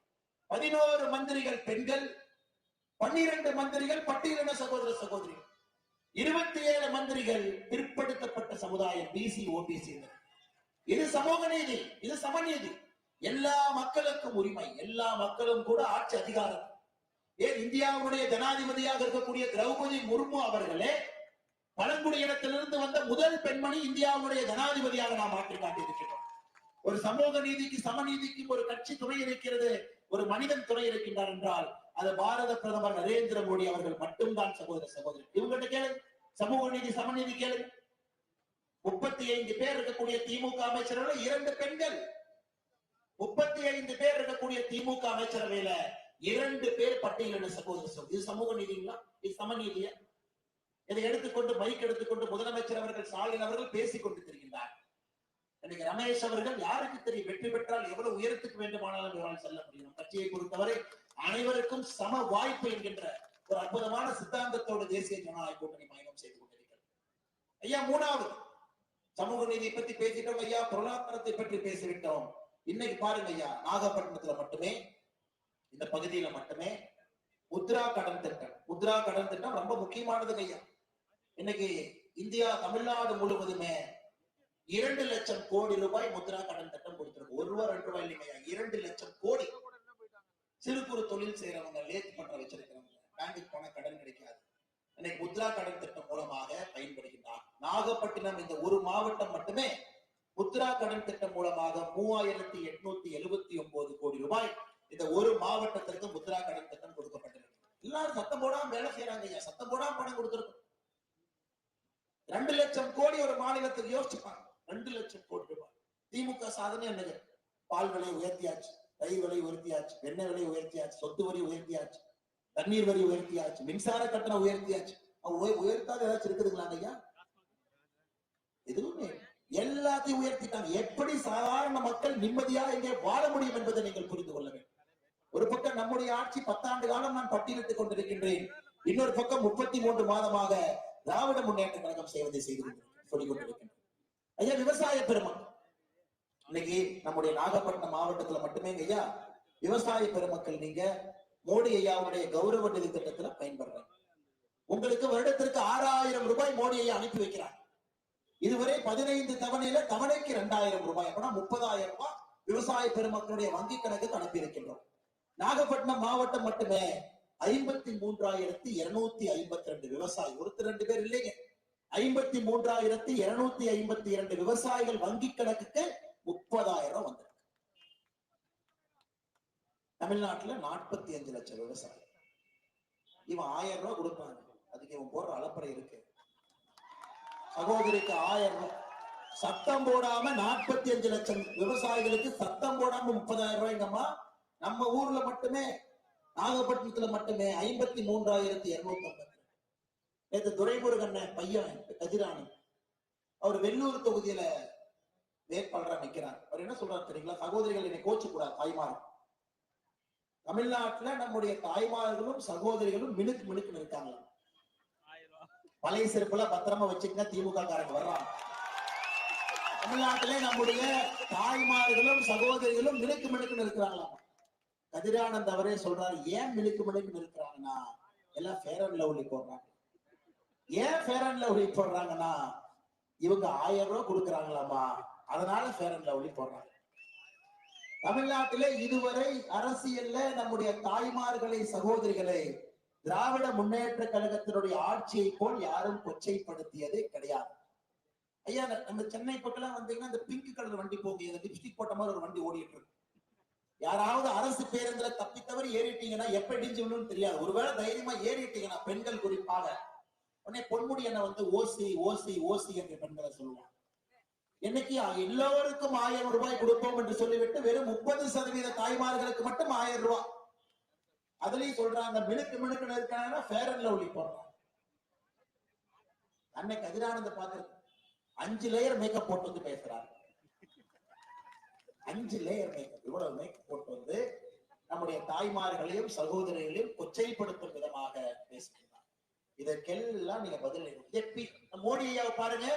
11 மந்திரிகள் பெண்கள், 12 மந்திரிகள் பட்டியலின சகோதர சகோதரி, 27 மந்திரிகள் பிற்படுத்தப்பட்ட சமுதாயம் BC OBC. இது சமூக நீதி, இது சமநீதி. எல்லா மக்களுக்கும் உரிமை, எல்லா மக்களும் கூட ஆட்சி அதிகாரம். ஏன் இந்தியாவுடைய ஜனாதிபதியாக இருக்கக்கூடிய திரௌபதி முர்மு அவர்களே பழங்குடியினத்திலிருந்து வந்த முதல் பெண்மணி இந்தியாவுடைய ஜனாதிபதியாக நாம் மாற்றி காட்டியிருக்கிறோம். ஒரு சமூக நீதிக்கு சமநீதிக்கு ஒரு கட்சி துணை இருக்கிறது, ஒரு மனிதன் துணை இருக்கின்றார் என்றால் அது பாரத பிரதமர் நரேந்திர மோடி அவர்கள் மட்டும்தான். சகோதர சகோதரி, இவங்கிட்ட கேளு, சமூக நீதி சமநீதி கேளு. 35 பேர் இருக்கக்கூடிய திமுக அமைச்சரவையில் 2 பெண்கள், 35 பேர் இருக்கக்கூடிய திமுக அமைச்சரவையில 2 பேர் பட்டியலின சகோதர சகோதரி. இது சமூக நீதிங்களா? இது சமநீதியா? இதை எடுத்துக்கொண்டு மைக் எடுத்துக்கொண்டு முதலமைச்சர் அவர்கள் ஸ்டாலின் அவர்கள் பேசிக் கொண்டு திரிகின்றார். இன்னைக்கு ரமேஷ் அவர்கள் யாருக்கு தெரியும், வெற்றி பெற்றால் எவ்வளவு உயரத்துக்கு வேண்டுமானாலும் இவரால் செல்ல முடியும். கட்சியை பொறுத்தவரை அனைவருக்கும் சம வாய்ப்பு என்கின்ற ஒரு அற்புதமான சித்தாந்தத்தோடு தேசிய ஜனநாயக கூட்டணி பயணம் செய்து கொண்டிருக்கிறது. ஐயா, 3வது சமூக நீதியை பத்தி பேசிட்டோம் ஐயா, பொருளாதாரத்தை பற்றி பேசிவிட்டோம். இன்னைக்கு பாருங்க ஐயா, நாகப்பட்டினத்துல மட்டுமே, இந்த பகுதியில மட்டுமே முத்ரா கடன் திட்டம், முத்ரா கடன் திட்டம் ரொம்ப முக்கியமானது ஐயா. இன்னைக்கு இந்தியா தமிழ்நாடு முழுவதுமே 2 லட்சம் கோடி ரூபாய் முத்ரா கடன் திட்டம் கொடுத்திருக்கு. 1 ரூபா 2 ரூபாய் இல்லைங்க, 2 லட்சம் கோடி. சிறு குறு தொழில் செய்யறவங்க, லேத் பண்ற வச்சிருக்கிறவங்க, பேங்குக்கு போன கடன் கிடைக்காது. இன்னைக்கு முத்ரா கடன் திட்டம் மூலமாக பயன்படுகின்றார். நாகப்பட்டினம் இந்த ஒரு மாவட்டம் மட்டுமே முத்ரா கடன் திட்டம் மூலமாக 3879 கோடி ரூபாய் இந்த ஒரு மாவட்டத்திற்கு முத்ரா கடன் திட்டம் கொடுக்கப்பட்டிருக்கு. எல்லாரும் சத்தம் போடாம வேலை செய்யறாங்க ஐயா, சத்தம் போடாம பணம் கொடுத்திருக்கும். 2 லட்சம் கோடி ஒரு மாநிலத்துக்கு யோசிச்சுப்பாங்க. 2 லட்சம் கோடி ரூபாய். திமுக சாதனை என்னது? பால் விலை உயர்த்தியாச்சு, தயிர் விலை உயர்த்தியாச்சு, எண்ணெய் விலை உயர்த்தியாச்சு, சொத்து வரி உயர்த்தியாச்சு, தண்ணீர் வரி உயர்த்தியாச்சு, மின்சார கட்டணம் உயர்த்தியாச்சு. உயர்த்தாத ஏதாச்சும் இருக்குதுங்களா ஐயா? எதுவுமே எல்லாத்தையும் உயர்த்திட்டாங்க. எப்படி சாதாரண மக்கள் நிம்மதியா இங்கே வாழ முடியும் என்பதை நீங்கள் புரிந்து கொள்ள வேண்டும். ஒரு பக்கம் நம்முடைய ஆட்சி 10 ஆண்டு காலம் நான் பட்டியலிட்டுக் கொண்டிருக்கின்றேன். இன்னொரு பக்கம் 33 மாதமாக திராவிட முன்னேற்ற கழகம் செய்வதை செய்து கொண்டிருக்கின்றேன். ஐயா, விவசாய பெருமக்கள் இன்னைக்கு நம்முடைய நாகப்பட்டினம் மாவட்டத்துல மட்டுமே ஐயா விவசாய பெருமக்கள் நீங்க மோடி ஐயாவுடைய கௌரவ நிதி திட்டத்துல பயன்படுறாங்க. உங்களுக்கு வருடத்திற்கு 6000 ரூபாய் மோடி ஐயா அனுப்பி வைக்கிறார். இதுவரை 15 தவணையில தவணைக்கு 2000 ரூபாய், 30,000 ரூபாய் விவசாய பெருமக்களுடைய வங்கி கணக்குக்கு அனுப்பி இருக்கின்றோம். நாகப்பட்டினம் மாவட்டம் மட்டுமே 53,252 விவசாயி, ஒருத்தர் 2 பேர் இல்லைங்க, 53,252 விவசாயிகள் வங்கி கணக்குக்கு 30,000 வந்திருக்கு. தமிழ்நாட்டுல 45 லட்சம் விவசாயி. இவன் 1000 ரூபாய் கொடுப்பாங்க, அதுக்கு இவன் போடுற அலப்பறை இருக்கு. சகோதரிக்கு 1000 ரூபாய் சத்தம் போடாம 45 லட்சம் விவசாயிகளுக்கு சத்தம் போடாம 30,000 ரூபாய்ங்கம்மா. நம்ம ஊர்ல மட்டுமே நாகப்பட்டினத்துல மட்டுமே 53,250. நேற்று துரைமுருகன் பையன் கதிரானன், அவர் வெள்ளூர் தொகுதியில வேட்பாளராக நிக்கிறார். அவர் என்ன சொல்றாரு தெரியுங்களா? சகோதரிகள் என்னை கோச்சு கூடாது, தாய்மார். தமிழ்நாட்டுல நம்முடைய தாய்மார்களும் சகோதரிகளும் மினுக்கு மினுக்கு இருக்காங்க. பழைய செருப்புல பத்திரமா வச்சுக்கங்க, திமுக காரங்க வர்றாங்க. தமிழ்நாட்டிலே நம்முடைய தாய்மார்களும் சகோதரிகளும் மினுக்கு மினுக்குன்னு இருக்கிறாங்களாம். கதிரானந்த் அவரே சொல்றாரு, ஏன் மினுக்கு மினுக்குன்னு இருக்கிறாங்கன்னா எல்லாம் ஃபேர் அண்ட் லவ்லி போடுறாங்க. ஏன் ஃபேர் அண்ட் லவ்லி போடுறாங்கன்னா இவங்க 1000 ரூபாய் கொடுக்குறாங்களாமா, அதனால ஃபேர் அண்ட் லவ்லி போடுறாங்க. தமிழ்நாட்டிலே இதுவரை அரசியல்ல நம்முடைய தாய்மார்களை சகோதரிகளை திராவிட முன்னேற்ற கழகத்தினுடைய ஆட்சியை போல் யாரும் கொச்சைப்படுத்தியதே கிடையாது. ஐயா, நம்ம சென்னை பக்கம் வந்தீங்கன்னா இந்த பிங்க் கலர் வண்டி போகுது, இந்த லிப்ஸ்டிக் போட்ட மாதிரி ஒரு வண்டி ஓடிட்டு இருக்கு. யாராவது அரசு பேருந்துல தப்பி தவறி ஏறிட்டீங்கன்னா எப்ப இடிஞ்சு விழுன்னு தெரியாது. ஒருவேளை தைரியமா ஏறிட்டீங்கன்னா பெண்கள் குறிப்பாக உடனே பொன்முடி என்ன வந்து ஓசி ஓசி ஓசி என்ற பெண்களை சொல்லுவாங்க. இன்னைக்கு எல்லோருக்கும் 1000 ரூபாய் கொடுப்போம் என்று சொல்லிவிட்டு வெறும் 30% தாய்மார்களுக்கு மட்டும் 1000 ரூபாய். அதுலயும் சொல்றாங்க மினுக்கு மினுக்குன்னு இருக்காங்கன்னா ஃபேர் அண்ட் லவ்லி போடுறாங்க. அன்னை கதிரானந்த பாக்குறது 5 லேயர் மேக்கப் போட்டு வந்து பேசுறாரு. 5 லேயர் மேக்கப், இவ்வளவு மேக்கப் போட்டு வந்து நம்முடைய தாய்மார்களையும் சகோதரிகளையும் கொச்சைப்படுத்தும் விதமாக பேசுகிறார். இதற்கெல்லாம் நீங்க பதில் மோடி ஐயாவை பாருங்க,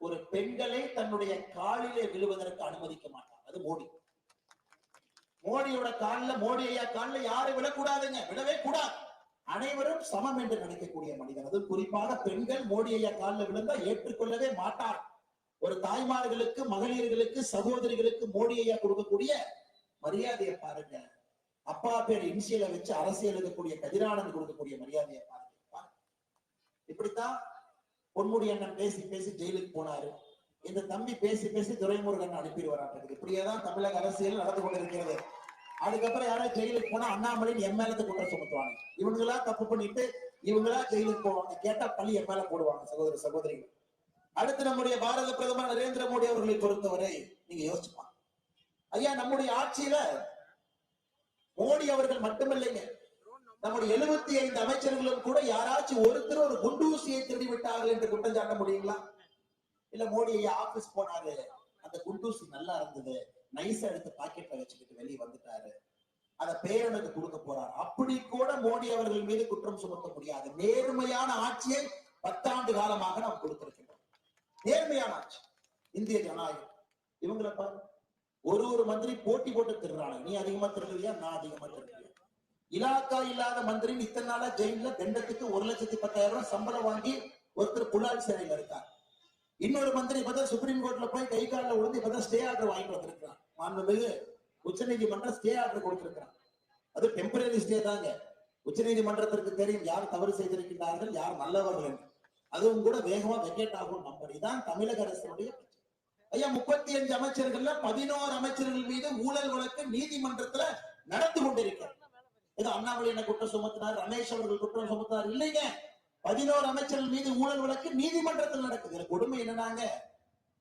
ஒரு பெண்களை தன்னுடைய காலிலே விழுவதற்கு அனுமதிக்க மாட்டார். அது மோடி. மோடியோட காலில், மோடி ஐயா காலில் யாரும் விழக்கூடாதுங்க, விழவே கூடாது. அனைவரும் சமம் என்று நினைக்கக்கூடிய மனிதன். அது குறிப்பாக பெண்கள் மோடி ஐயா காலில் விழுந்தா ஏற்றுக்கொள்ளவே மாட்டார். ஒரு தாய்மார்களுக்கு, மகளிர்களுக்கு, சகோதரிகளுக்கு மோடி ஐயா கொடுக்கக்கூடிய மரியாதையை பாருங்க. அப்பா பேர் இன்சியலை வச்சு அரசியல் இருக்கக்கூடிய கதிரானந்த் கொடுக்கக்கூடிய மரியாதையை பாருங்க. இப்படித்தான் பொன்முடி அண்ணன் பேசி பேசி ஜெயிலுக்கு போனாரு. இந்த தம்பி பேசி பேசி துரைமுருகன் அனுப்பிடுவாராட்டது. இப்படியேதான் தமிழக அரசியல் நடந்து கொண்டிருக்கிறது. அதுக்கப்புறம் யாராவது ஜெயிலுக்கு போனா அண்ணாமலையின் எம்எல்ஏ குற்றம் சுமத்துவாங்க. இவங்களா தப்பு பண்ணிட்டு இவங்களா ஜெயிலுக்கு போவாங்க. கேட்டா பள்ளி எம்எல்ஏ போடுவாங்க. சகோதர சகோதரிகள், அடுத்து நம்முடைய பாரத பிரதமர் நரேந்திர மோடி அவர்களை பொறுத்தவரை நீங்க யோசிச்சுப்பாங்க. ஐயா, நம்முடைய ஆட்சியில மோடி அவர்கள் மட்டுமில்லைங்க, நம்முடைய 75 அமைச்சர்களும் கூட யாராச்சும் ஒருத்தர் ஒரு குண்டூசியை திருடி விட்டார்கள் என்று குற்றம் சாட்ட முடியுங்களா? இல்ல மோடி ஐயா ஆபீஸ் போனாரு, அந்த குண்டூசி நல்லா இருந்தது, நைஸா எடுத்து பாக்கெட்ல வச்சுக்கிட்டு வெளியே வந்துட்டாரு, அத பேரனுக்கு கொடுக்க போறாரு, அப்படி கூட மோடி அவர்கள் மீது குற்றம் சுமத்த முடியாது. நேர்மையான ஆட்சியை 10 ஆண்டு காலமாக நாம் கொடுத்திருக்கின்றோம். நேர்மையான ஆட்சி, இந்திய ஜனநாயகம். இவங்களை பாரு, ஒரு மந்திரி போட்டி போட்டு திருறாங்க. நீ அதிகமா திருடுவியா, நான் அதிகமா திருடுவியா. இலாக்கா இல்லாத மந்திரி இத்தனை நாளா ஜெயில தண்டத்துக்கு 1,10,000 ரூபாய் சம்பளம் வாங்கி ஒருத்தர் புலால் சிறையில் இருக்கார். இன்னொரு மந்திரி இப்பதான் சுப்ரீம் கோர்ட்ல போய் கை காலில் விழுந்து இப்பதான் ஸ்டே ஆர்டர் வாங்கிட்டு வந்திருக்கிறான். மாண்புமிகு உச்ச நீதிமன்றம் ஸ்டே ஆர்டர் கொடுத்திருக்கிறான். அது டெம்பரரி ஸ்டே தாங்க. உச்ச நீதிமன்றத்திற்கு தெரியும் யார் தவறு செய்திருக்கிறார்கள், யார் நல்லவர்கள் என்று. அதுவும் கூட வேகமா வெக்கேட் ஆகும். நம்படிதான் தமிழக அரசுடைய ஐயா 35 அமைச்சர்கள்ல 11 அமைச்சர்கள் மீது ஊழல் வழக்கு நீதிமன்றத்துல நடந்து கொண்டிருக்கிறது. இது அண்ணாமலை என்ன குற்றம் சுமத்தினார், ரமேஷ் அவர்கள் குற்றம் சுமத்தினார் இல்லைங்க. 11 அமைச்சர்கள் மீது ஊழல் வழக்கு நீதிமன்றத்தில் நடக்குது. கொடுமை என்னன்னாங்க,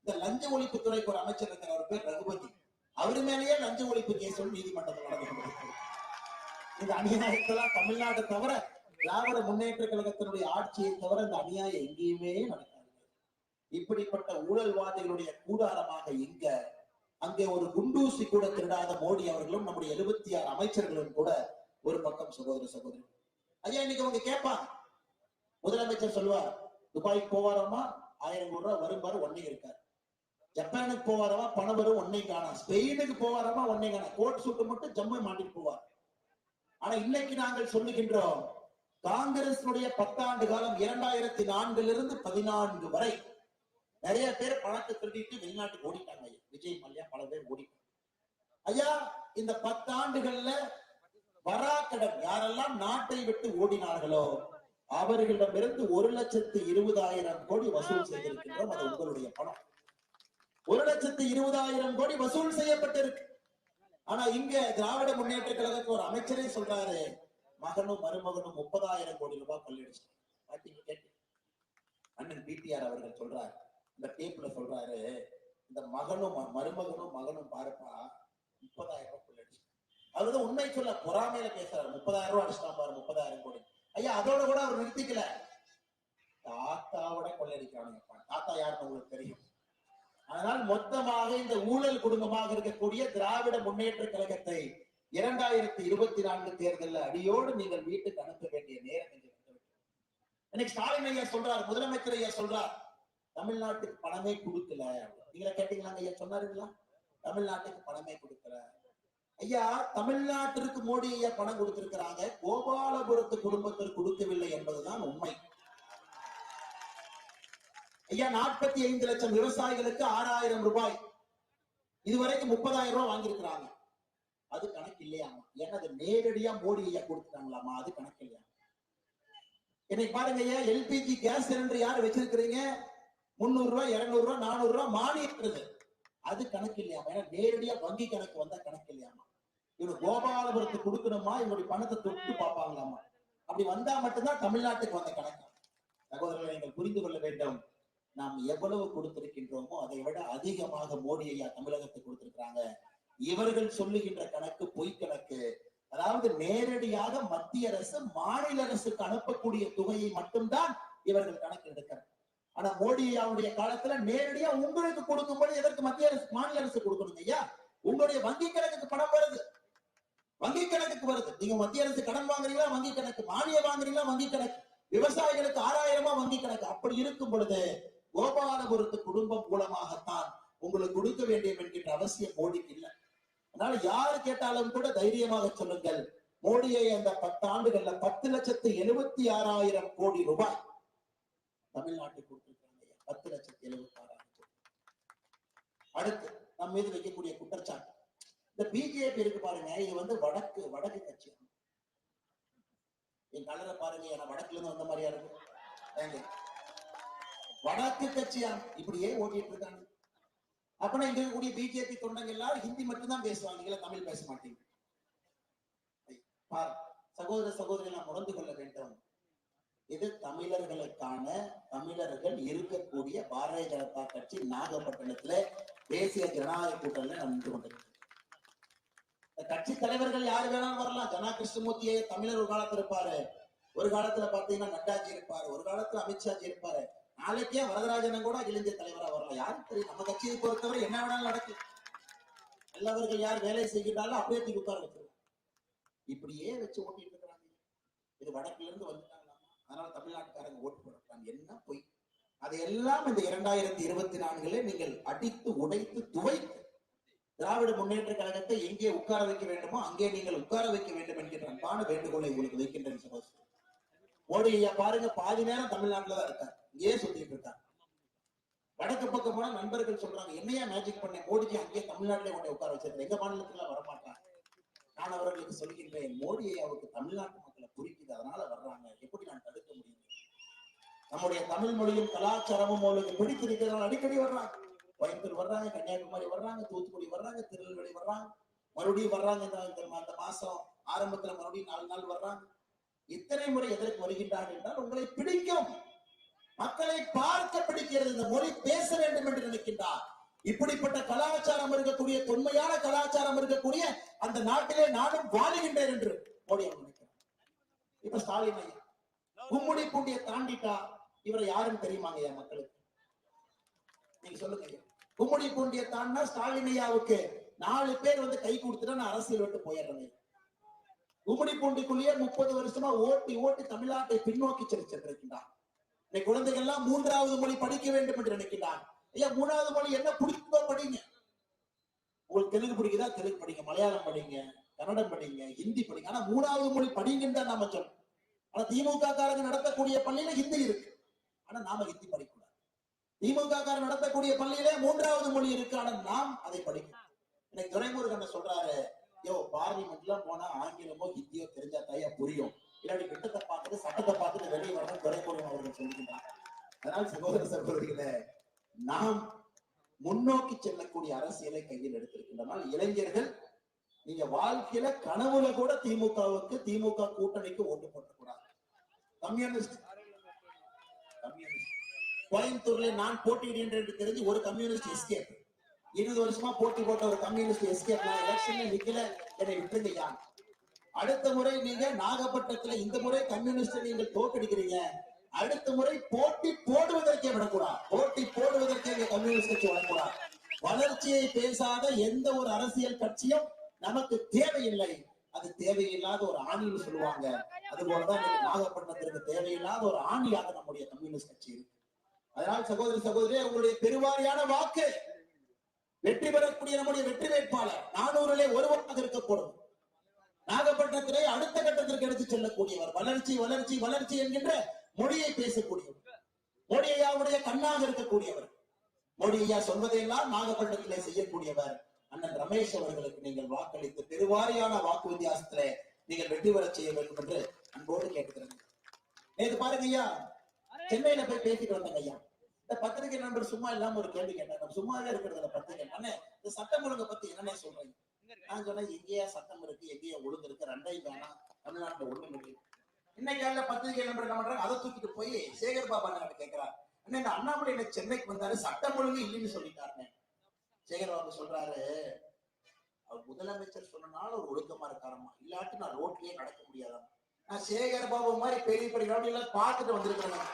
இந்த லஞ்ச ஒழிப்பு துறைக்கு ஒரு அமைச்சர் இருக்கிற, அவர் பேர் ரகுபதி, அவரு மேலேயே லஞ்ச ஒழிப்பு கேஸ் நீதிமன்றத்தில் நடந்து கொண்டிருக்கிறது. இந்த அநியாயத்தெல்லாம் தமிழ்நாட்டை தவிர, திராவிட முன்னேற்ற கழகத்தினுடைய ஆட்சியை தவிர இந்த அநியாயம் எங்கேயுமே நடக்காது. இப்படிப்பட்ட ஊழல்வாதிகளுடைய கூடாரமாக இங்க அங்கே ஒரு குண்டூசி கூட திருடாத மோடி அவர்களும் நம்முடைய 76 அமைச்சர்களும் கூட ஒரு பக்கம். சகோதர சகோதரி, ஐயா இன்னைக்கு அவங்க கேட்பாங்க, முதலமைச்சர் சொல்லுவார், துபாய்க்கு போவாராமா 1000 கோடி ரூபாய் வரும்பாரு, ஒன்னே இருக்காரு. ஜப்பானுக்கு போவாராமா பணம் வரும், ஒன்னே காணா. ஸ்பெயினுக்கு போவாராமா, ஒன்னே காணா. கோட் சூட்டு மட்டும் ஜம்மு மாட்டிட்டு போவார். ஆனா இன்னைக்கு நாங்கள் சொல்லுகின்றோம், காங்கிரஸ் 10 ஆண்டு காலம் 2004 14 வரை நிறைய பேர் பணத்தை திருடிட்டு வெளிநாட்டுக்கு ஓடிட்டாங்க. விஜய் மல்லையா பல பேர் ஓடிட்டாங்க. ஐயா இந்த 10 ஆண்டுகள்ல வராக்கடன் யாரெல்லாம் நாட்டை விட்டு ஓடினார்களோ அவர்களிடமிருந்து 1,20,000 கோடி வசூல் செய்திருக்கின்றோம். அது உங்களுடைய பணம். 1,20,000 கோடி வசூல் செய்யப்பட்டிருக்கு. ஆனா இங்க திராவிட முன்னேற்ற கழகத்துக்கு ஒரு அமைச்சரே சொல்றாரு, மகனும் மருமகனும் 30,000 கோடி ரூபாய் கொள்ளையடிச்சு. அண்ணன் பிடிஆர் அவர்கள் சொல்றாரு, இந்த டேப்ல சொல்றாரு, இந்த மகனும் மருமகனும் பாருப்பா 30,000 ரூபாய் கொள்ளையடிச்சு. அவர்தான் உண்மை சொல்ல பொறாமையில பேசுறாரு. 30,000 ரூபாய் அடிச்சுட்டான் பாரு, 30,000 கோடி. ஐயா அதோட கூட அவர் நிறுத்திக்கல, தாத்தாவோட கொள்ளையடிக்கிறானுங்க. தாத்தா யாருன்னு உங்களுக்கு தெரியும். அதனால் மொத்தமாக இந்த ஊழல் குடும்பமாக இருக்கக்கூடிய திராவிட முன்னேற்ற கழகத்தை 2024 தேர்தலில் அடியோடு நீங்கள் வீட்டுக்கு அனுப்ப வேண்டிய நேரம். இன்னைக்கு ஸ்டாலின் ஐயா சொல்றார், முதலமைச்சர் ஐயா சொல்றார், தமிழ்நாட்டுக்கு பணமே கொடுக்கல. நீங்களா கேட்டீங்களா ஐயா? சொன்னாருங்களா? தமிழ்நாட்டுக்கு பணமே கொடுக்கல. ஐயா தமிழ்நாட்டிற்கு மோடி ஐயா பணம் கொடுத்திருக்கிறாங்க, கோபாலபுரத்து குடும்பத்திற்கு கொடுக்கவில்லை என்பதுதான் உண்மை. ஐயா 45 லட்சம் விவசாயிகளுக்கு 6,000 ரூபாய், இதுவரைக்கும் 30,000 ரூபாய் வாங்கியிருக்கிறாங்க. அது கணக்கு இல்லையாமா? ஏன்னா அது நேரடியா மோடி ஐயா கொடுத்துட்டாங்களாமா, அது கணக்கு இல்லையா? இன்னைக்கு பாருங்க ஐயா, எல்பிஜி கேஸ் சிலிண்டர் யார் வச்சிருக்கிறீங்க, 300 ரூபாய் 200 ரூபாய் 400 ரூபாய் மானியம், அது கணக்கு இல்லையாமா? ஏன்னா நேரடியா வங்கி கணக்கு வந்தா கணக்கு இல்லையாமா? இவரு கோபாலபுரத்துக்கு கொடுக்கணுமா, இவருடைய பணத்தை தொட்டு பார்ப்பாங்களாமா? அப்படி வந்தா மட்டும்தான் தமிழ்நாட்டுக்கு வந்த கணக்கு. சகோதரர்களை நீங்கள் புரிந்து கொள்ள வேண்டும், நாம் எவ்வளவு கொடுத்திருக்கின்றோமோ அதை விட அதிகமாக மோடி ஐயா தமிழகத்துக்கு கொடுத்திருக்கிறாங்க. இவர்கள் சொல்லுகின்ற கணக்கு பொய் கணக்கு. அதாவது நேரடியாக மத்திய அரசு மாநில அரசுக்கு அனுப்பக்கூடிய தொகையை மட்டும்தான் இவர்கள் கணக்கு எடுக்கிறார். ஆனா மோடி அவருடைய காலத்துல நேரடியா உங்களுக்கு கொடுக்கும்போது எதற்கு மத்திய அரசு மாநில அரசு கொடுக்கணுங்க ஐயா? உங்களுடைய வங்கி கணக்குக்கு பணம் வருது, வங்கி கணக்குக்கு வருது. நீங்க மத்திய அரசு கடன் வாங்குறீங்களா வங்கி கணக்கு, மானியம் வாங்குறீங்களா வங்கி கணக்கு, விவசாயிகளுக்கு 6000 வங்கி கணக்கு. அப்படி இருக்கும் பொழுது கோபாலபுரத்து குடும்பம் மூலமாகத்தான் உங்களுக்கு கொடுக்க வேண்டும் என்கின்ற அவசியம் மோடிக்கு இல்லை. அதனால யாரு கேட்டாலும் கூட தைரியமாக சொல்லுங்கள், மோடியை அந்த 10 ஆண்டுகள்ல 10,76,000 கோடி ரூபாய் தமிழ்நாட்டுக்கு கொடுத்திருக்காங்க. 10,76,000 கோடி. அடுத்து நம்ம மீது வைக்கக்கூடிய குற்றச்சாட்டு, இந்த பிஜேபி இருக்கு பாருங்க, இது வந்து வடக்கு கட்சி. என் கலரை பாருங்க, ஏன்னா வடக்குல இருந்து வந்த மாதிரியா இருக்கு. வடக்கு கட்சியா இப்படியே ஓட்டிட்டு இருக்காங்க. அப்பனா இங்க இருக்கக்கூடிய பிஜேபி தொண்டங்க எல்லாரும் ஹிந்தி மட்டும்தான் பேசுவாங்க, தமிழ் பேச மாட்டீங்க. சகோதர சகோதரிகள் நாம் உணர்ந்து கொள்ள வேண்டும், இது தமிழர்களுக்கான, தமிழர்கள் இருக்கக்கூடிய பாரதிய ஜனதா கட்சி நாகப்பட்டினத்துல தேசிய ஜனநாயக கூட்டணியில நின்று கொண்டிருக்கிறது. கட்சி தலைவர்கள் யாரு வேணாலும் வரலாம். ஜனா கிருஷ்ணமூர்த்தியை தமிழர் ஒரு காலத்துல இருப்பாரு, ஒரு காலத்துல பாத்தீங்கன்னா நட்டாஜி இருப்பாரு, ஒரு காலத்துல அமித்ஷாஜி இருப்பாரு, நாளைக்கே வரதராஜனும் கூட இளைஞர் தலைவரா வரலாம். யாருக்கு தெரியும்? நம்ம கட்சியை பொறுத்தவரை என்ன வேணாலும் நடக்கும். நல்லவர்கள் யார் வேலை செய்கிறாலும் அப்படியே தூக்கி உட்கார வச்சிருவாங்க. இப்படியே வச்சு ஓட்டிட்டு இருக்கிறாங்க. இது வடக்குல இருந்து வந்துட்டாங்க, அதனால தமிழ்நாட்டுக்காரங்க ஓட்டு போடுறாங்க. என்ன பொய்! அதையெல்லாம் இந்த 2024 நீங்கள் அடித்து உடைத்து துவைத்து திராவிட முன்னேற்ற கழகத்தை எங்கே உட்கார வைக்க வேண்டுமோ அங்கே நீங்கள் உட்கார வைக்க வேண்டும் என்கின்ற அன்பான வேண்டுகோளை உங்களுக்கு வைக்கின்றேன். மோடி ஐயா பாருங்க, பாதி நேரம் தமிழ்நாட்டுலதான் இருக்காரு, இங்கேயே சுத்திட்டு இருக்காரு. வடக்கு பக்கம் போனா நண்பர்கள் சொல்றாங்க, என்னையா மேஜிக் பண்ண மோடிஜி அங்கேயே தமிழ்நாட்டிலே கொண்டு உட்கார வச்சிருக்கேன், எங்க மாநிலத்துல வரமாட்டாங்க. நான் அவர்களுக்கு சொல்கின்றேன், மோடி ஐயாவுக்கு தமிழ்நாட்டு மக்களை புரிக்குது, அதனால வர்றாங்க. எப்படி நான் தடுக்க முடியும்? நம்முடைய தமிழ் மொழியும் கலாச்சாரமும் அவர்களுக்கு பிடித்திருக்கிறதால அடிக்கடி வர்றாங்க. கோயம்புத்தூர் வர்றாங்க, கன்னியாகுமரி வர்றாங்க, தூத்துக்குடி வர்றாங்க, திருநெல்வேலி வர்றாங்க, மறுபடியும் வர்றாங்க. இந்த மாசம் ஆரம்பத்துல மறுபடியும் 4 நாள் வர்றாங்க. இத்தனை முறை எதற்கு வருகின்றார்கள் என்றால் உங்களை பிடிக்கும், மக்களை பார்க்க பிடிக்கிறது, இந்த மொழி பேச வேண்டும் என்று நினைக்கின்றார். இப்படிப்பட்ட கலாச்சாரம் இருக்கக்கூடிய, தொன்மையான கலாச்சாரம் இருக்கக்கூடிய அந்த நாட்டிலே நானும் வாழுகின்றேன் என்று மோடி அவர் நினைக்கிறார். இப்ப ஸ்டாலின் ஐயா கும்முடி பூண்டியை தாண்டிட்டா இவரை யாருன்னு தெரியுமாங்க ஐயா மக்களுக்கு? நீங்க சொல்லுங்க ஐயா. கும்முடி பூண்டியை தாண்டினா ஸ்டாலின் ஐயாவுக்கு 4 பேர் வந்து கை கொடுத்துட்டா நான் அரசியல் விட்டு போயிடுறேன். கும்முடி பூண்டிக்குள்ளேயே 30 வருஷமா ஓட்டி ஓட்டி தமிழ்நாட்டை பின்னோக்கி சென்றிருக்கின்றார். இந்த குழந்தைகள் எல்லாம் 3வது மொழி படிக்க வேண்டும் என்று நினைக்கிறார். ஐயா 3வது மொழி என்ன பிடிக்குதோ படிங்க. உங்களுக்கு தெலுங்கு பிடிக்குதா தெலுங்கு படிங்க, மலையாளம் படிங்க, கன்னடம் படிங்க, ஹிந்தி படிங்க. ஆனா 3வது மொழி படிங்கன்னு தான் நாம சொல்றோம். ஆனா திமுக காரங்க நடத்தக்கூடிய பள்ளியில ஹிந்தி இருக்கு, ஆனா நாம ஹிந்தி படிக்கக்கூடாது. திமுக காரங்க நடத்தக்கூடிய பள்ளியிலே 3வது மொழி இருக்கு, ஆனா நாம் அதை படிக்கணும். இன்னைக்கு துரைமுருகன் சொல்றாரு, யோ பார்லிமெண்ட்ல போனா ஆங்கிலமோ ஹிந்தியோ தெரிஞ்சா தாயா புரியும், இல்லாட்டி திட்டத்தை பார்த்துட்டு சட்டத்தை பார்த்துட்டு வெளியே வரணும் துரைமுருகன் அவர்கள் சொல்லுகிறார். அதனால் சகோதர சகோதரிகளே, நாம் முன்னோக்கி செல்லக்கூடிய அரசியலை கையில் எடுத்திருக்கின்றனால் இளைஞர்கள், நீங்க வாழ்க்கையில கனவுல கூட திமுகவுக்கு, திமுக கூட்டணிக்கு ஓட்டு போட்டக்கூடாது. கம்யூனிஸ்ட் கோயம்புத்தூர்ல நான் போட்டியிடுகிறேன் என்று தெரிஞ்சு ஒரு கம்யூனிஸ்ட் எஸ்கேப், 20 வருஷமா போட்டி போட்ட ஒரு கம்யூனிஸ்ட் எஸ்கேப், நான் எலெக்ஷன்ல நிக்கல, என்னை விட்டுருங்க. அடுத்த முறை நீங்க நாகப்பட்டினத்துல இந்த முறை கம்யூனிஸ்ட் நீங்கள் தோற்கடிக்கிறீங்க, அடுத்த முறை போட்டி போடுவதற்கே விடக்கூடாது. போட்டி போடுவதற்கே கம்யூனிஸ்ட் கட்சி வரக்கூடாது. வளர்ச்சியை பேசாத எந்த ஒரு அரசியல் கட்சியும் நமக்கு தேவையில்லை. அது தேவையில்லாத ஒரு ஆணின்னு சொல்லுவாங்க. அது போலதான் நாகப்பட்டினத்திற்கு தேவையில்லாத ஒரு ஆணியாக நம்முடைய கம்யூனிஸ்ட் கட்சி இருக்கு. அதனால் சகோதரி சகோதரியே, உங்களுடைய பெருவாரியான வாக்கு வெற்றி பெறக்கூடிய நம்முடைய வெற்றி வேட்பாளர் 400லே ஒருவராக இருக்கக்கூடும். நாகப்பட்டினத்திலே அடுத்த கட்டத்திற்கு எடுத்து செல்லக்கூடியவர், வளர்ச்சி வளர்ச்சி வளர்ச்சி என்கின்ற மொழியை பேசக்கூடியவர், மோடி ஐயாவுடைய கண்ணாக இருக்கக்கூடியவர், மோடி ஐயா சொல்வதையெல்லாம் நாகப்பட்டினத்திலே செய்யக்கூடியவர் அண்ணன் ரமேஷ் அவர்களுக்கு நீங்கள் வாக்களித்து பெருவாரியான வாக்கு வித்தியாசத்திலே நீங்கள் வெற்றி பெற செய்ய வேண்டும் என்று அன்போடு கேட்டுக்கிறேன். நேற்று பாருங்க ஐயா, சென்னையில போய் பேசிட்டு வந்தாங்க ஐயா. இந்த பத்திரிகை நண்பர் சும்மா இல்லாம ஒரு கேள்வி கேட்டாங்க, சும்மாவே இருக்கிறதுல பத்திரிகை நானே இந்த சட்டம் ஒழுங்கை பத்தி என்னன்னே சொல்றேன். நான் சொன்னேன், எங்கேயா சட்டம் இருக்கு, எங்கேயா ஒழுங்கு இருக்கு, ரெண்டையும் வேணாம், தமிழ்நாட்டுல ஒழுங்கு இருக்கு. இன்னைக்கு பத்திரிகை நண்பர் என்ன பண்றாங்க, அதை தூக்கிட்டு போய் சேகர் பாபா அண்ணன் கேட்கிறார், அண்ணா இந்த அண்ணாமலை என்ன சென்னைக்கு வந்தாரு, சட்டம் ஒழுங்கு இல்லைன்னு சொல்லிட்டாருன்னு. சேகர் பாபு சொல்றாரு, அவர் முதலமைச்சர் சொன்னனால ஒரு ஒழுக்கமா இருக்காரமா, இல்லாட்டி நான் ரோட்லயே நடக்க முடியாதான். நான் சேகர் பாபு மாதிரி பெரிய பெரிய ரவுடி எல்லாம் பார்த்துட்டு வந்திருக்கிறேன்.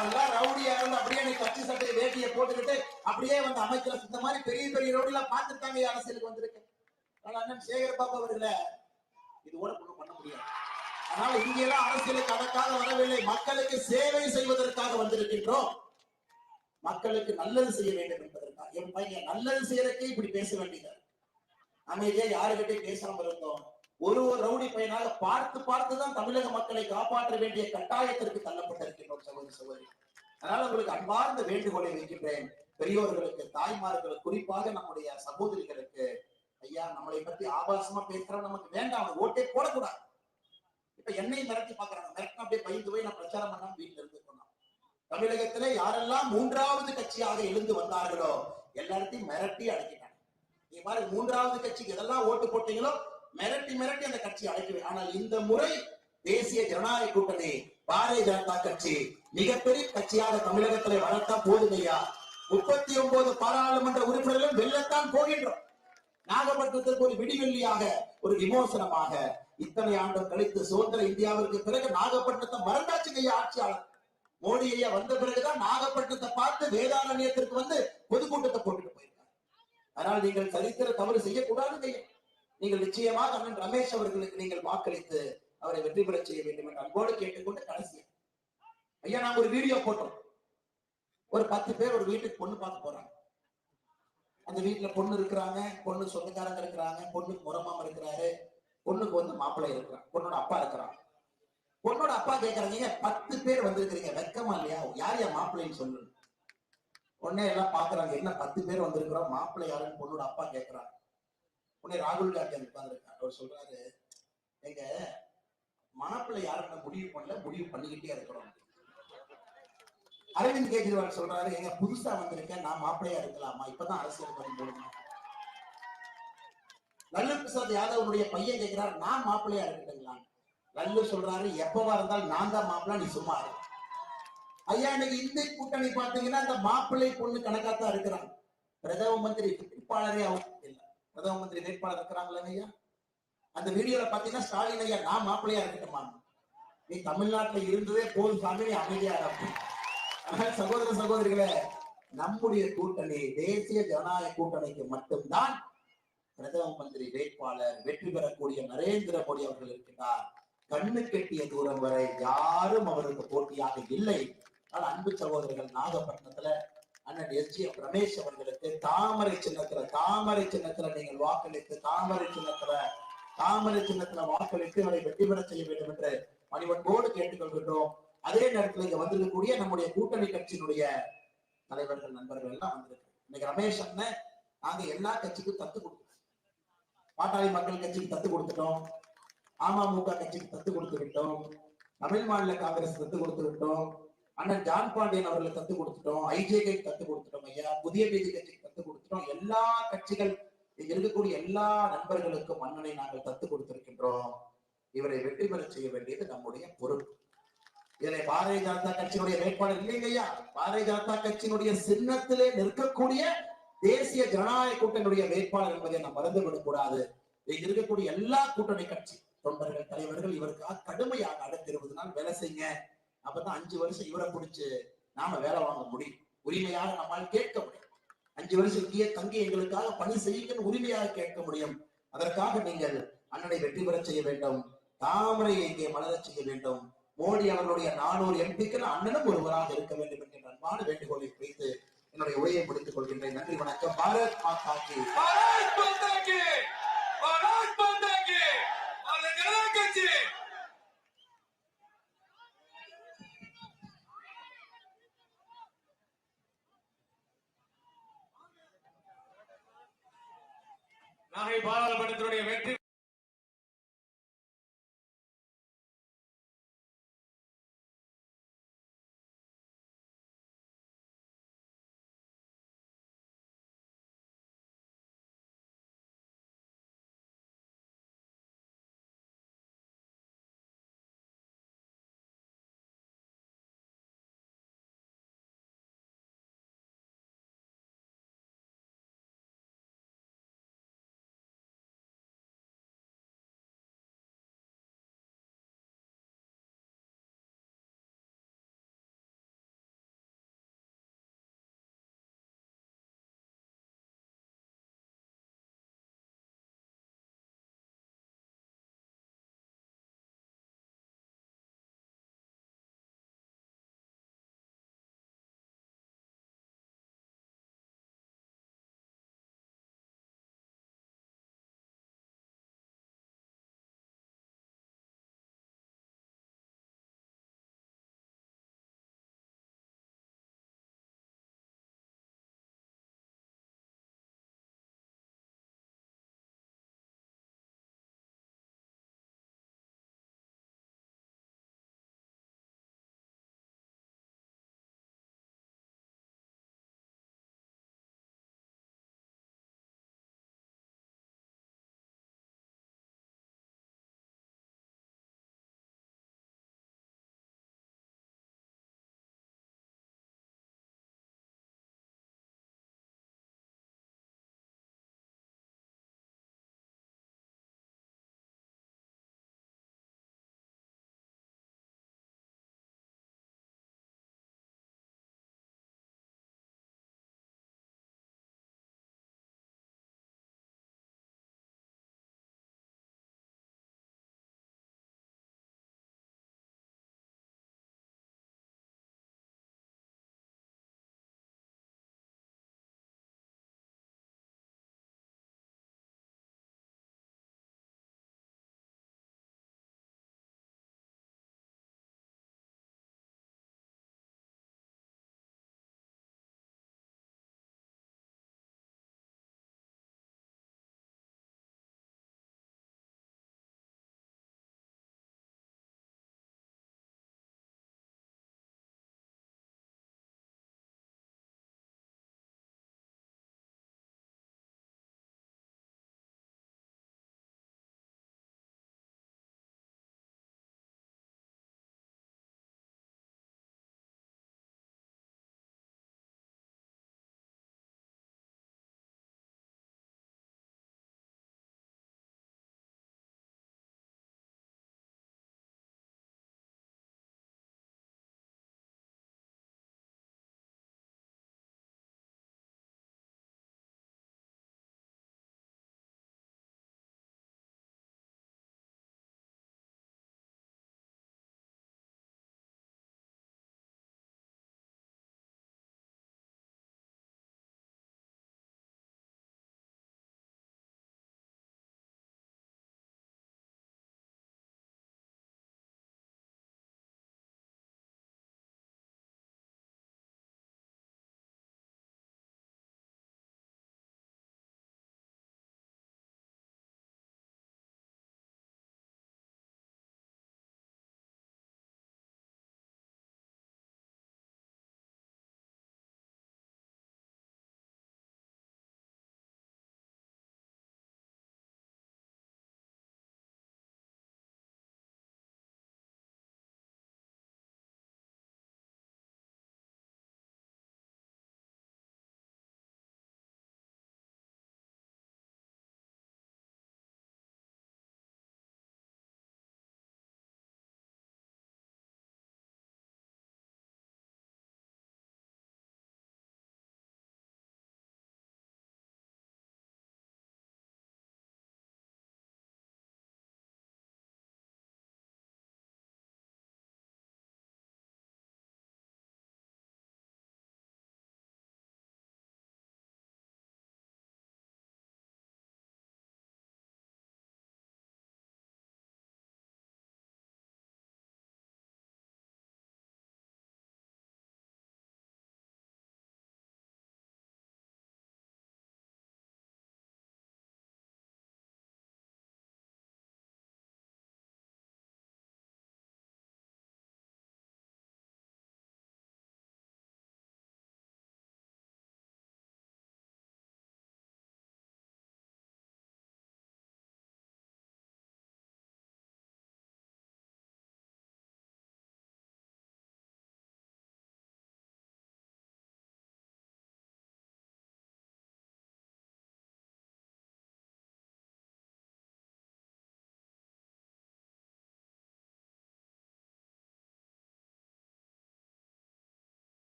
எல்லாம் ரவுடியா இருந்து அப்படியே நீ கட்சி சட்டையை வேட்டியை போட்டுக்கிட்டு அப்படியே வந்து அமைச்சர் இந்த மாதிரி பெரிய பெரிய ரவுடிலாம் பார்த்துட்டாங்க அரசியலுக்கு வந்திருக்கேன். ஆனா அண்ணன் சேகர் பாபு அவர்களை இது கூட ஒண்ணும் பண்ண முடியாது. அதனால இங்கெல்லாம் அரசியலுக்கு அதற்காக வரவில்லை, மக்களுக்கு சேவை செய்வதற்காக வந்திருக்கின்றோம். மக்களுக்கு நல்லது செய்ய வேண்டும் என்பதற்காக. என் பையன் நல்லது செய்யறதுக்கே இப்படி பேச வேண்டியது. அமைதியா யாருகிட்டையும் பேசாம இருந்தோம். ஒரு ரவுடி பையனாக பார்த்து பார்த்துதான் தமிழக மக்களை காப்பாற்ற வேண்டிய கட்டாயத்திற்கு தள்ளப்பட்டிருக்கின்றோம் சகோதரி சகோதரி. அதனால உங்களுக்கு அன்பார்ந்த வேண்டுகோளை வைக்கின்றேன். பெரியோர்களுக்கு, தாய்மார்களுக்கு, குறிப்பாக நம்முடைய சகோதரிகளுக்கு, ஐயா நம்மளை பத்தி ஆபாசமா பேசுறோம், நமக்கு வேண்டாம், ஓட்டே போடக்கூடாது. இப்ப என்னையும் மிரட்டி பாக்குறாங்க, மிரட்டினா அப்படியே பயந்து போய் நான் பிரச்சாரம் பண்ணாம வீட்டுல இருந்து போனோம். தமிழகத்திலே யாரெல்லாம் மூன்றாவது கட்சியாக எழுந்து வந்தார்களோ எல்லாத்தையும் மிரட்டி அடக்கிட்டாங்க. நீ மாதிரி மூன்றாவது கட்சிக்கு எதெல்லாம் ஓட்டு போட்டீங்களோ மிரட்டி மிரட்டி அந்த கட்சி அழைக்கவே. ஆனால் இந்த முறை தேசிய ஜனநாயக கூட்டணி பாரதிய ஜனதா கட்சி மிகப்பெரிய கட்சியாக தமிழகத்திலே வளர்த்தா போதுமையா. 39 பாராளுமன்ற உறுப்பினர்களும் வெல்லத்தான் போகின்றோம். நாகப்பட்டினத்திற்கு ஒரு விடிவெள்ளியாக, ஒரு விமோசனமாக இத்தனை ஆண்டு கழித்து சுதந்திர இந்தியாவிற்கு பிறகு நாகப்பட்டினத்தை மறந்தாச்சுங்க ஆட்சியாளர். மோடி ஐயா வந்த பிறகுதான் நாகப்பட்டினத்தை பார்த்து வேதாரண்யத்திற்கு வந்து பொதுக்கூட்டத்தை போட்டுட்டு போயிருக்காங்க. அதனால் நீங்கள் சரித்திர தவறு செய்யக்கூடாது. நீங்கள் நிச்சயமாக அண்ணன் ரமேஷ் அவர்களுக்கு நீங்கள் வாக்களித்து அவரை வெற்றி பெற செய்ய வேண்டும் என்று அன்போடு கேட்டுக்கொண்டு கடைசியா ஐயா நாங்க ஒரு வீடியோ போட்டோம். ஒரு 10 பேர் ஒரு வீட்டுக்கு பொண்ணு பார்க்க போறாங்க. அந்த வீட்டுல பொண்ணு இருக்கிறாங்க, பொண்ணு சொந்தக்காரங்க இருக்கிறாங்க, பொண்ணுக்கு முறமாம இருக்கிறாரு, பொண்ணுக்கு வந்து மாப்பிள்ளை இருக்கிறான், பொண்ணோட அப்பா இருக்கிறான். பொண்ணோட அப்பா கேட்கறாங்க, 10 பேர் வந்திருக்கிறீங்க, வெக்கமா இல்லையா, யார் யா மாப்பிள்ளைன்னு சொல்லு. உடனே எல்லாம் பாக்குறாங்க, என்ன 10 பேர் வந்திருக்கிறோம், மாப்பிள்ளை யாருன்னு பொண்ணோட அப்பா கேட்கிறாங்க. உடனே ராகுல் காந்தி அந்த உட்கார்ந்துருக்காரு. அவர் சொல்றாரு, எங்க மாப்பிள்ளை யாருன்னு முடிவு பண்ணல, முடிவு பண்ணிக்கிட்டே இருக்கிறோம். அரவிந்த் கெஜ்ரிவால் சொல்றாரு, எங்க புதுசா வந்திருக்கேன், நான் மாப்பிள்ளையா இருக்கலாமா, இப்பதான் அரசியல் பண்ணி போடுங்க. லல்லு பிரசாத் யாதவனுடைய பையன் கேட்கிறாரு, நான் மாப்பிள்ளையா இருக்கட்டுங்களா. லல்லு சொல்றாரு, எப்பவா இருந்தாலும் நான் தான் மாப்பிள்ளை, நீ சும்மா இரு. ஐயா இன்னைக்கு இந்திய கூட்டணி பாத்தீங்கன்னா அந்த மாப்பிள்ளை பொண்ணு கணக்காத்தான் இருக்கிறாங்க. பிரதம மந்திரி வேட்பாளரே அவங்க இல்ல. பிரதம மந்திரி வேட்பாளர் இருக்கிறாங்களா ஐயா. அந்த வீடியோல பாத்தீங்கன்னா ஸ்டாலின் ஐயா நான் மாப்பிள்ளையா இருக்கட்டுமா, நீ தமிழ்நாட்டுல இருந்ததே போதும் சாமி, நீ அமைதியா இருப்ப. சகோதர சகோதரிகளே, நம்முடைய கூட்டணி தேசிய ஜனநாயக கூட்டணிக்கு மட்டும்தான் பிரதம மந்திரி வேட்பாளர் வெற்றி பெறக்கூடிய நரேந்திர மோடி அவர்கள் இருக்கிறார். கண்ணு கெட்டிய தூரம் வரை யாரும் அவருக்கு போட்டியாக இல்லை. ஆனால் அன்பு சகோதரர்கள், நாகப்பட்டினத்துல அண்ணன் SGM ரமேஷ் அவர்களுக்கு தாமரை சின்னத்துல நீங்கள் வாக்களித்து தாமரை சின்னத்துல வாக்களித்து அவரை வெற்றி பெற செய்ய வேண்டும் என்று பணிவன்போடு கேட்டுக்கொள்கின்றோம். அதே நேரத்தில் இங்க வந்திருக்கக்கூடிய நம்முடைய கூட்டணி கட்சியினுடைய தலைவர்கள், நண்பர்கள் எல்லாம் வந்திருக்கு. இன்னைக்கு ரமேஷ் அண்ணன் நாங்க எல்லா கட்சிக்கும் தத்து கொடுத்தோம். பாட்டாளி மக்கள் கட்சிக்கு தத்து கொடுத்துட்டோம், அமமுக கட்சிக்கு தத்து கொடுத்து விட்டோம், தமிழ் மாநில காங்கிரஸ் தத்து கொடுத்து விட்டோம், அண்ணன் ஜான் பாண்டியன் அவர்களுக்கு தத்து கொடுத்துட்டோம், IJK தத்து கொடுத்துட்டோம், ஐயா புதிய நீதி கட்சிக்கு தத்து கொடுத்துட்டோம். எல்லா கட்சிகள் இங்க இருக்கக்கூடிய எல்லா நண்பர்களுக்கும் அண்ணனை நாங்கள் தத்து கொடுத்திருக்கின்றோம். இவரை வெற்றி பெற செய்ய வேண்டியது நம்முடைய பொறுப்பு. இதிலே பாரதிய ஜனதா கட்சியினுடைய வேட்பாளர் இல்லைங்கய்யா, பாரதிய ஜனதா கட்சியினுடைய சின்னத்திலே நிற்கக்கூடிய தேசிய ஜனநாயக கூட்டணியுடைய வேட்பாளர் என்பதை நாம் மறந்துவிடக் கூடாது. இங்க இருக்கக்கூடிய எல்லா கூட்டணி கட்சி தொண்டர்கள், தலைவர்கள் இவருக்காக கடுமையாக அடுத்த 20 நாள் வேலை செய்யுங்க. அப்பதான் 5 வருஷம் இவரை பிடிச்சு நாம வேலை வாங்க முடியும், உரிமையாக நம்மால் கேட்க முடியும். 5 வருஷம் இங்கே தங்கி எங்களுக்காக பணி செய்யுங்கன்னு உரிமையாக கேட்க முடியும். அதற்காக நீங்கள் அண்ணனை வெற்றி பெற செய்ய வேண்டும், தாமரையை இங்கே மலர செய்ய வேண்டும். மோடி அவர்களுடைய 400 MPக்கள் அண்ணனும் ஒருவராக இருக்க வேண்டும் என்கின்ற அன்பான வேண்டுகோளை வைத்து என்னுடைய உரையை முடித்துக் கொள்கின்றேன். நன்றி, வணக்கம். பாரத் மாதா கி, பாரத் மாதா கி, பாரத் மாதா கி, பாரத் ஜனதா கட்சி. நாகை பாராளுமன்றத்தினுடைய வெற்றி